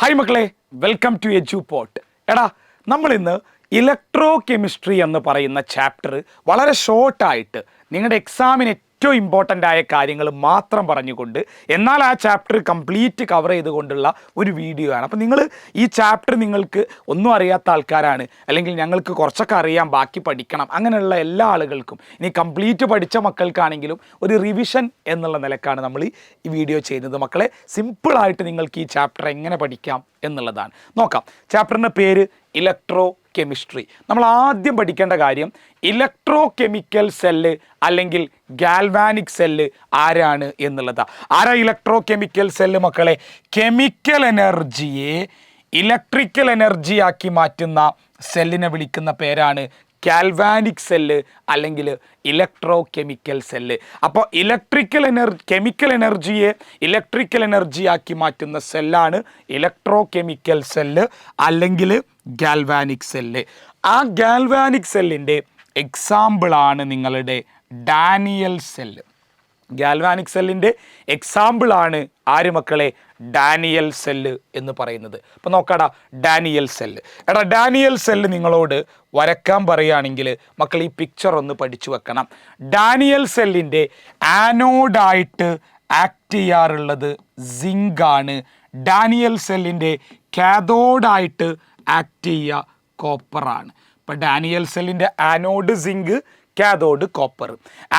Hi മക്കളെ, welcome to എജ്യൂപോട്ട്. എടാ, നമ്മളിന്ന് ഇലക്ട്രോ കെമിസ്ട്രി എന്ന് പറയുന്ന ചാപ്റ്റർ വളരെ ഷോർട്ടായിട്ട് നിങ്ങളുടെ എക്സാമിന് ഏറ്റവും ഇമ്പോർട്ടൻ്റ് ആയ കാര്യങ്ങൾ മാത്രം പറഞ്ഞുകൊണ്ട് എന്നാൽ ആ ചാപ്റ്റർ കംപ്ലീറ്റ് കവർ ചെയ്തുകൊണ്ടുള്ള ഒരു വീഡിയോ ആണ്. അപ്പോൾ നിങ്ങൾ ഈ ചാപ്റ്റർ നിങ്ങൾക്ക് ഒന്നും അറിയാത്ത ആൾക്കാരാണ്, അല്ലെങ്കിൽ ഞങ്ങൾക്ക് കുറച്ചൊക്കെ അറിയാം ബാക്കി പഠിക്കണം, അങ്ങനെയുള്ള എല്ലാ ആളുകൾക്കും, ഇനി കംപ്ലീറ്റ് പഠിച്ച മക്കൾക്കാണെങ്കിലും ഒരു റിവിഷൻ എന്നുള്ള നിലക്കാണ് നമ്മൾ ഈ വീഡിയോ ചെയ്യുന്നത്. മക്കളെ, സിമ്പിളായിട്ട് നിങ്ങൾക്ക് ഈ ചാപ്റ്റർ എങ്ങനെ പഠിക്കാം എന്നുള്ളതാണ്. നോക്കാം. ചാപ്റ്ററിൻ്റെ പേര് ഇലക്ട്രോ കെമിസ്ട്രി. നമ്മൾ ആദ്യം പഠിക്കേണ്ട കാര്യം ഇലക്ട്രോ കെമിക്കൽ സെല്ല് അല്ലെങ്കിൽ ഗാൽവാനിക് സെല്ല് ആരാണ് എന്നുള്ളതാണ്. ആരാ ഇലക്ട്രോ കെമിക്കൽ സെല്ല് മക്കളെ? കെമിക്കൽ എനർജിയെ ഇലക്ട്രിക്കൽ എനർജി ആക്കി മാറ്റുന്ന സെല്ലിനെ വിളിക്കുന്ന പേരാണ് ഗാൽവാനിക് സെല്ല് അല്ലെങ്കിൽ ഇലക്ട്രോ കെമിക്കൽ സെല്ല്. അപ്പോൾ കെമിക്കൽ എനർജിയെ ഇലക്ട്രിക്കൽ എനർജി ആക്കി മാറ്റുന്ന സെല്ലാണ് ഇലക്ട്രോ കെമിക്കൽ സെല്ല് അല്ലെങ്കിൽ ഗാൽവാനിക് സെല്ല്. ആ ഗാൽവാനിക് സെല്ലിൻ്റെ എക്സാമ്പിളാണ് നിങ്ങളുടെ ഡാനിയൽ സെല്ല്. ഗാൽവാനിക് സെല്ലിൻ്റെ എക്സാമ്പിളാണ് ആര് മക്കളെ? ഡാനിയൽ സെല്ല് എന്ന് പറയുന്നത്. അപ്പോൾ നോക്കാടാ, ഡാനിയൽ സെല്ല്. എടാ, ഡാനിയൽ സെല്ല് നിങ്ങളോട് വരക്കാൻ പറയുകയാണെങ്കിൽ മക്കൾ ഈ പിക്ചർ ഒന്ന് പഠിച്ചു വെക്കണം. ഡാനിയൽ സെല്ലിൻ്റെ ആനോഡായിട്ട് ആക്ട് ചെയ്യാറുള്ളത് സിങ്ക് ആണ്. ഡാനിയൽ സെല്ലിൻ്റെ കാഥോഡായിട്ട് ആക്ട് ചെയ്യുക കോപ്പറാണ്. അപ്പോൾ ഡാനിയൽ സെല്ലിൻ്റെ ആനോഡ് സിങ്ക്, കാഥോഡ് കോപ്പർ.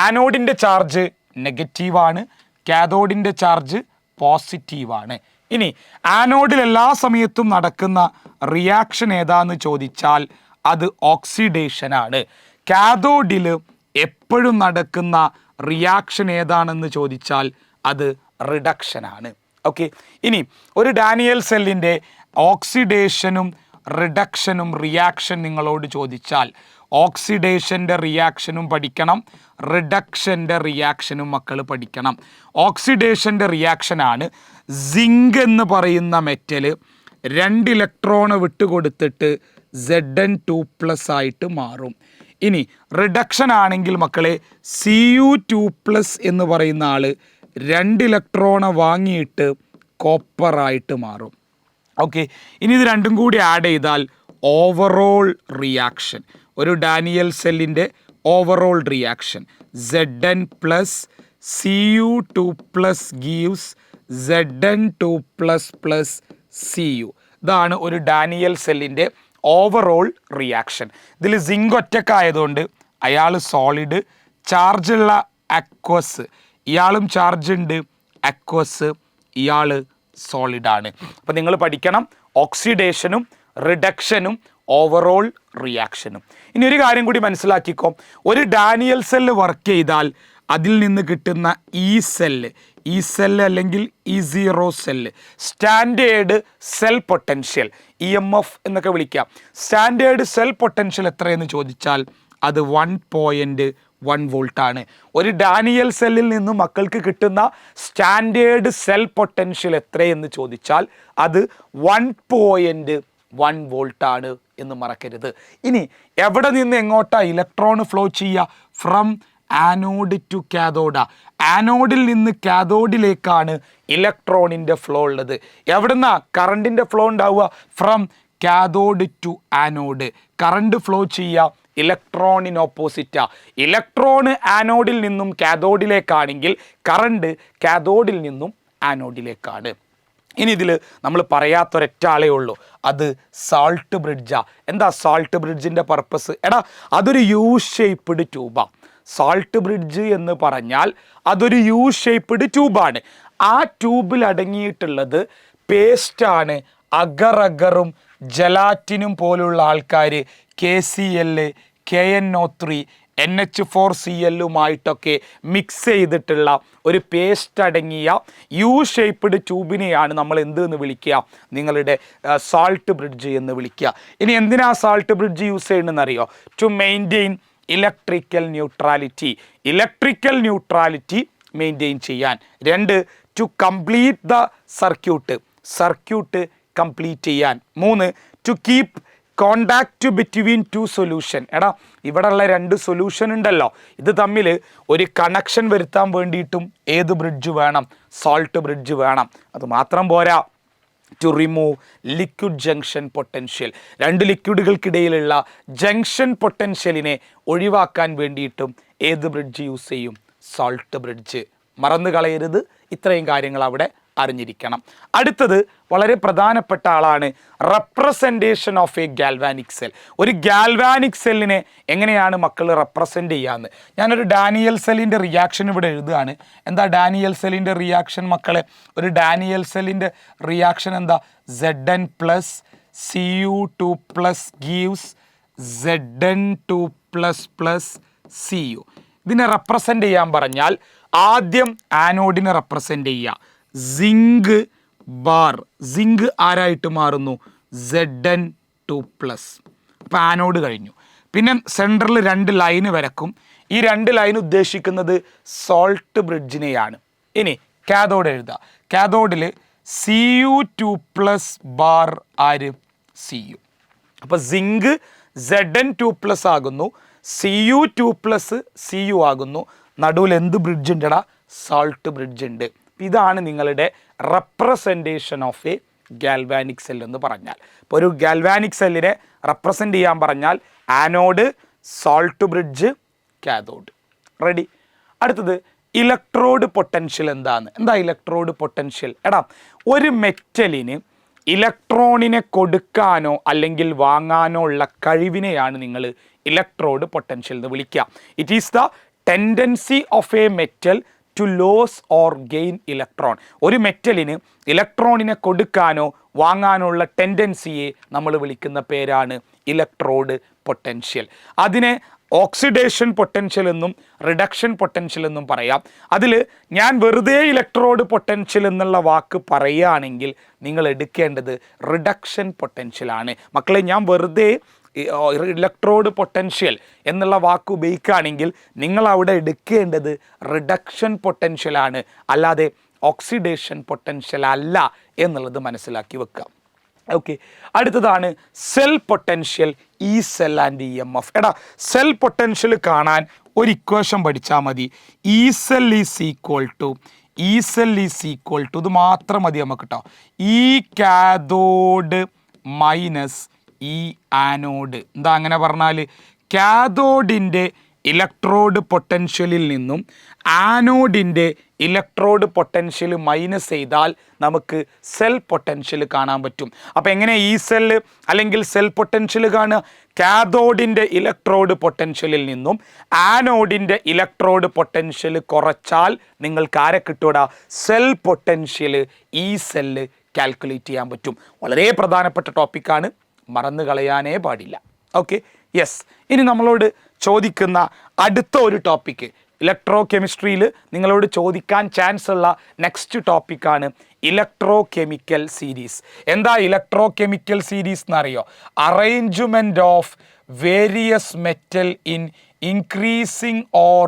ആനോഡിൻ്റെ ചാർജ് നെഗറ്റീവാണ്, കാഥോഡിൻ്റെ ചാർജ് പോസിറ്റീവാണ്. ഇനി ആനോഡിൽ എല്ലാ സമയത്തും നടക്കുന്ന റിയാക്ഷൻ ഏതാന്ന് ചോദിച്ചാൽ അത് ഓക്സിഡേഷനാണ്. കാഥോഡിൽ എപ്പോഴും നടക്കുന്ന റിയാക്ഷൻ ഏതാണെന്ന് ചോദിച്ചാൽ അത് റിഡക്ഷനാണ്. ഓക്കെ, ഇനി ഒരു ഡാനിയൽ സെല്ലിൻ്റെ ഓക്സിഡേഷനും റിഡക്ഷനും റിയാക്ഷൻ നിങ്ങളോട് ചോദിച്ചാൽ ഓക്സിഡേഷൻ്റെ റിയാക്ഷനും പഠിക്കണം, റിഡക്ഷൻ്റെ റിയാക്ഷനും മക്കൾ പഠിക്കണം. ഓക്സിഡേഷൻ്റെ റിയാക്ഷനാണ് സിങ്ക് എന്ന് പറയുന്ന മെറ്റൽ 2 ഇലക്ട്രോണ് വിട്ടുകൊടുത്തിട്ട് Zn2+ ആയിട്ട് മാറും. ഇനി റിഡക്ഷൻ ആണെങ്കിൽ മക്കളെ Cu2+ എന്ന് പറയുന്ന ആൾ 2 ഇലക്ട്രോണ് വാങ്ങിയിട്ട് കോപ്പറായിട്ട് മാറും. ഓക്കെ, ഇനി ഇത് രണ്ടും കൂടി ആഡ് ചെയ്താൽ ഓവറോൾ റിയാക്ഷൻ, ഒരു ഡാനിയൽ സെല്ലിൻ്റെ overall reaction Zn + Cu2+ gives Zn2+ Cu. ഇതാണ് ഒരു ഡാനിയൽ സെല്ലിൻ്റെ ഓവറോൾ റിയാക്ഷൻ. ഇതിൽ സിങ്ക് ഒറ്റക്കായതുകൊണ്ട് അയാൾ സോളിഡ്, ചാർജുള്ള അക്വസ്, ഇയാളും ചാർജ് ഉണ്ട് അക്വസ്, ഇയാൾ സോളിഡാണ്. അപ്പോൾ നിങ്ങൾ പഠിക്കണം ഓക്സിഡേഷനും റിഡക്ഷനും ഓവറോൾ റിയാക്ഷനും. ഇനി ഒരു കാര്യം കൂടി മനസ്സിലാക്കിക്കോ, ഒരു ഡാനിയൽ സെല്ല് വർക്ക് ചെയ്താൽ അതിൽ നിന്ന് കിട്ടുന്ന ഈ സെല്ല് അല്ലെങ്കിൽ E0 cell, standard cell potential, EMF എന്നൊക്കെ വിളിക്കാം. സ്റ്റാൻഡേർഡ് സെൽ പൊട്ടൻഷ്യൽ എത്രയെന്ന് ചോദിച്ചാൽ അത് 1.1 വോൾട്ടാണ്. ഒരു ഡാനിയൽ സെല്ലിൽ നിന്നും മക്കൾക്ക് കിട്ടുന്ന സ്റ്റാൻഡേർഡ് സെൽ പൊട്ടൻഷ്യൽ എത്രയെന്ന് ചോദിച്ചാൽ അത് 1.1 വോൾട്ടാണ് എന്ന് മറക്കരുത്. ഇനി എവിടെ നിന്ന് എങ്ങോട്ടാ ഇലക്ട്രോൺ ഫ്ലോ ചെയ്യുക? From anode to cathode. ആനോഡിൽ നിന്ന് കാഥോഡിലേക്കാണ് ഇലക്ട്രോണിൻ്റെ ഫ്ലോ ഉള്ളത്. എവിടുന്നാ കറണ്ടിൻ്റെ ഫ്ലോ ഉണ്ടാവുക? From cathode to anode. Current flow ചെയ്യുക ഇലക്ട്രോണിന് ഓപ്പോസിറ്റാ. ഇലക്ട്രോണ് ആനോഡിൽ നിന്നും കാഥോഡിലേക്കാണെങ്കിൽ കറണ്ട് കാഥോഡിൽ നിന്നും ആനോഡിലേക്കാണ്. ഇനി ഇതിൽ നമ്മൾ പറയാത്തൊരൊറ്റ ആളേ ഉള്ളൂ, അത് സാൾട്ട് ബ്രിഡ്ജാ. എന്താ സാൾട്ട് ബ്രിഡ്ജിൻ്റെ പർപ്പസ്? എടാ, അതൊരു യു ഷേപ്പ്ഡ് ട്യൂബാണ്. സാൾട്ട് ബ്രിഡ്ജ് എന്ന് പറഞ്ഞാൽ അതൊരു യു ഷേപ്പ്ഡ് ട്യൂബാണ്. ആ ട്യൂബിൽ അടങ്ങിയിട്ടുള്ളത് പേസ്റ്റാണ്. അഗറും ജലാറ്റിനും പോലുള്ള ആൾക്കാർ KCl, KNO3, NH4Cl മിക്സ് ചെയ്തിട്ടുള്ള ഒരു പേസ്റ്റ് അടങ്ങിയ യു ഷേപ്പ്ഡ് ട്യൂബിനെയാണ് നമ്മൾ എന്തെന്ന് വിളിക്കുക? നിങ്ങളുടെ സാൾട്ട് ബ്രിഡ്ജ് എന്ന് വിളിക്കുക. ഇനി എന്തിനാ സാൾട്ട് ബ്രിഡ്ജ് യൂസ് ചെയ്യണമെന്ന് അറിയോ? To maintain electrical neutrality. Electrical neutrality maintain ചെയ്യാൻ. 2, to complete the circuit complete ചെയ്യാൻ. 3, to keep contact between 2 solution. എടാ, ഇവിടെയുള്ള 2 സൊല്യൂഷൻ ഉണ്ടല്ലോ, ഇത് തമ്മിൽ ഒരു കണക്ഷൻ വരുത്താൻ വേണ്ടിയിട്ടും ഏത് ബ്രിഡ്ജ് വേണം? സാൾട്ട് ബ്രിഡ്ജ് വേണം. അത് മാത്രം പോരാ, to remove liquid junction potential. രണ്ട് ലിക്വിഡുകൾക്കിടയിലുള്ള ജംഗ്ഷൻ പൊട്ടൻഷ്യലിനെ ഒഴിവാക്കാൻ വേണ്ടിയിട്ടും ഏത് ബ്രിഡ്ജ് യൂസ് ചെയ്യും? Salt bridge. മറന്നു കളയരുത്, ഇത്രയും കാര്യങ്ങൾ അവിടെ അറിഞ്ഞിരിക്കണം. അടുത്തത് വളരെ പ്രധാനപ്പെട്ട ആളാണ് representation of A galvanic cell. ഒരു ഗാൽവാനിക് സെല്ലിനെ എങ്ങനെയാണ് മക്കൾ റെപ്രസെൻ്റ് ചെയ്യാന്ന്? ഞാനൊരു ഡാനിയൽ സെല്ലിൻ്റെ റിയാക്ഷൻ ഇവിടെ എഴുതുകയാണ്. എന്താ ഡാനിയൽ സെല്ലിൻ്റെ റിയാക്ഷൻ മക്കളെ? ഒരു ഡാനിയൽ സെല്ലിൻ്റെ റിയാക്ഷൻ എന്താ? Zn plus Cu2+ gives Zn2++ Cu. ഇതിനെ റെപ്രസെൻ്റ് ചെയ്യാൻ പറഞ്ഞാൽ ആദ്യം ആനോഡിനെ റെപ്രസെൻ്റ് ചെയ്യുക. സിങ്ക് ബാർ, സിങ്ക് ആരായിട്ട് മാറുന്നു? Zn2+. അപ്പോൾ ആനോഡ് കഴിഞ്ഞു. പിന്നെ സെൻറ്ററിൽ 2 ലൈന് വരക്കും. ഈ 2 ലൈൻ ഉദ്ദേശിക്കുന്നത് സോൾട്ട് ബ്രിഡ്ജിനെയാണ്. ഇനി കാഥോഡ് എഴുതുക. കാഥോഡിൽ Cu2+ ബാർ ആര്? Cu. അപ്പോൾ സിങ്ക് Zn2+ ആകുന്നു, Cu2+ Cu ആകുന്നു. നടുവിൽ എന്ത് ബ്രിഡ്ജ് ഉണ്ടടാ? സോൾട്ട് ബ്രിഡ്ജ് ഉണ്ട്. ഇതാണ് നിങ്ങളുടെ representation of A galvanic cell എന്ന് പറഞ്ഞാൽ. ഇപ്പോൾ ഒരു ഗാൽവാനിക് സെല്ലിനെ റെപ്രസെൻ്റ് ചെയ്യാൻ പറഞ്ഞാൽ anode, salt bridge, cathode. Ready. അടുത്തത് ഇലക്ട്രോഡ് പൊട്ടൻഷ്യൽ എന്താണ്? എന്താ ഇലക്ട്രോഡ് പൊട്ടൻഷ്യൽ? എടാ, ഒരു മെറ്റലിന് ഇലക്ട്രോണിനെ കൊടുക്കാനോ അല്ലെങ്കിൽ വാങ്ങാനോ ഉള്ള കഴിവിനെയാണ് നിങ്ങൾ ഇലക്ട്രോഡ് പൊട്ടൻഷ്യൽ എന്ന് വിളിക്കുക. It is the tendency of a metal to lose or gain electron. ഒരു മെറ്റലിന് ഇലക്ട്രോണിനെ കൊടുക്കാനോ വാങ്ങാനോ ഉള്ള ടെൻഡൻസിയെ നമ്മൾ വിളിക്കുന്ന പേരാണ് ഇലക്ട്രോഡ് പൊട്ടൻഷ്യൽ. അതിനെ ഓക്സിഡേഷൻ പൊട്ടൻഷ്യൽ എന്നും റിഡക്ഷൻ പൊട്ടൻഷ്യൽ എന്നും പറയാം. അതിൽ ഞാൻ വെറുതെ ഇലക്ട്രോഡ് പൊട്ടൻഷ്യൽ എന്നുള്ള വാക്ക് പറയുകയാണെങ്കിൽ നിങ്ങൾ എടുക്കേണ്ടത് റിഡക്ഷൻ പൊട്ടൻഷ്യലാണ്. മക്കളെ, ഞാൻ വെറുതെ ഇലക്ട്രോഡ് പൊട്ടൻഷ്യൽ എന്നുള്ള വാക്ക് ഉപയോഗിക്കുകയാണെങ്കിൽ നിങ്ങൾ അവിടെ എടുക്കേണ്ടത് റിഡക്ഷൻ പൊട്ടൻഷ്യലാണ്, അല്ലാതെ ഓക്സിഡേഷൻ പൊട്ടൻഷ്യൽ അല്ല എന്നുള്ളത് മനസ്സിലാക്കി വെക്കുക. ഓക്കെ. അടുത്തതാണ് cell potential, E cell and EMF. എടാ, സെൽ പൊട്ടൻഷ്യൽ കാണാൻ ഒരു ഇക്വേഷൻ പഠിച്ചാൽ മതി. E cell is equal to ഇത് മാത്രം മതി നമുക്ക് കേട്ടോ. E cathode minus E anode. എന്താ അങ്ങനെ പറഞ്ഞാൽ? കാഥോഡിൻ്റെ ഇലക്ട്രോഡ് പൊട്ടൻഷ്യലിൽ നിന്നും ആനോഡിൻ്റെ ഇലക്ട്രോഡ് പൊട്ടൻഷ്യൽ മൈനസ് ചെയ്താൽ നമുക്ക് സെൽ പൊട്ടൻഷ്യൽ കാണാൻ പറ്റും. അപ്പോൾ എങ്ങനെ ഈ സെല്ല് അല്ലെങ്കിൽ സെൽ പൊട്ടൻഷ്യൽ കാണുക? കാഥോഡിൻ്റെ ഇലക്ട്രോഡ് പൊട്ടൻഷ്യലിൽ നിന്നും ആനോഡിൻ്റെ ഇലക്ട്രോഡ് പൊട്ടൻഷ്യൽ കുറച്ചാൽ നിങ്ങൾക്ക് ആരെ കിട്ടൂടാ? സെൽ പൊട്ടൻഷ്യൽ ഈ സെല്ല് കാൽക്കുലേറ്റ് ചെയ്യാൻ പറ്റും. വളരെ പ്രധാനപ്പെട്ട ടോപ്പിക്കാണ്, മറന്നു കളയാനേ പാടില്ല. Okay, yes. ഇനി നമ്മളോട് ചോദിക്കുന്ന അടുത്ത ഒരു ടോപ്പിക്ക്, ഇലക്ട്രോ കെമിസ്ട്രിയിൽ നിങ്ങളോട് ചോദിക്കാൻ ചാൻസ് ഉള്ള നെക്സ്റ്റ് ടോപ്പിക്കാണ് ഇലക്ട്രോ കെമിക്കൽ സീരീസ്. എന്താ ഇലക്ട്രോ കെമിക്കൽ സീരീസ് എന്നറിയോ? Arrangement of various metal in increasing or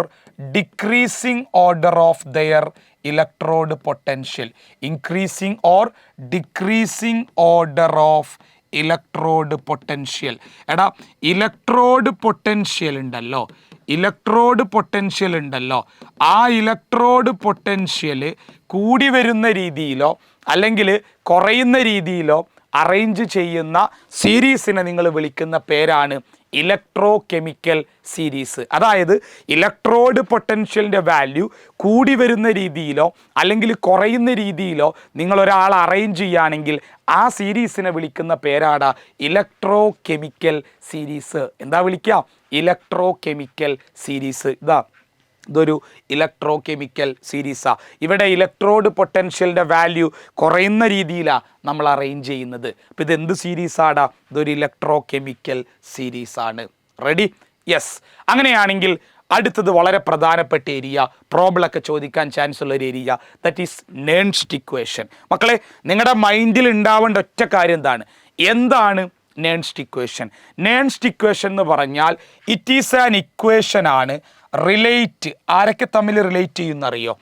decreasing order of their electrode potential. Increasing or decreasing order of electrode potential. എടാ, ഇലക്ട്രോഡ് പൊട്ടൻഷ്യൽ ഉണ്ടല്ലോ, ആ electrode potential കൂടി വരുന്ന രീതിയിലോ അല്ലെങ്കിൽ കുറയുന്ന രീതിയിലോ അറേഞ്ച് ചെയ്യുന്ന സീരീസിനെ നിങ്ങൾ വിളിക്കുന്ന പേരാണ് ഇലക്ട്രോ കെമിക്കൽ സീരീസ്. അതായത് ഇലക്ട്രോഡ് പൊട്ടൻഷ്യലിൻ്റെ വാല്യൂ കൂടി വരുന്ന രീതിയിലോ അല്ലെങ്കിൽ കുറയുന്ന രീതിയിലോ നിങ്ങളൊരാൾ അറേഞ്ച് ചെയ്യുകയാണെങ്കിൽ ആ സീരീസിനെ വിളിക്കുന്ന പേരാണ് ഇലക്ട്രോ കെമിക്കൽ സീരീസ്. എന്താ വിളിക്കുക? Electro chemical series. ഇതൊരു ഇലക്ട്രോ കെമിക്കൽ സീരീസാണ്. ഇവിടെ ഇലക്ട്രോഡ് പൊട്ടൻഷ്യലിൻ്റെ വാല്യൂ കുറയുന്ന രീതിയിലാണ് നമ്മൾ അറേഞ്ച് ചെയ്യുന്നത്. അപ്പോൾ ഇതെന്ത് സീരീസാണ്? ഇതൊരു ഇലക്ട്രോ കെമിക്കൽ സീരീസാണ്. റെഡി? യെസ്. അങ്ങനെയാണെങ്കിൽ അടുത്തത് വളരെ പ്രധാനപ്പെട്ട ഏരിയ, പ്രോബ്ലമൊക്കെ ചോദിക്കാൻ ചാൻസ് ഉള്ള ഒരു area, that is Nernst equation. മക്കളെ, നിങ്ങളുടെ മൈൻഡിൽ ഉണ്ടാവേണ്ട ഒറ്റ കാര്യം എന്താണ് നേൺസ്റ്റ് ഇക്വേഷൻ? നേൺസ്റ്റ് ഇക്വേഷൻ എന്ന് പറഞ്ഞാൽ ഇറ്റ് ഈസ് ആൻ ഇക്വേഷൻ ആണ്. റിലേറ്റ് ആരൊക്കെ തമ്മിൽ റിലേറ്റ് ചെയ്യുന്നറിയോ?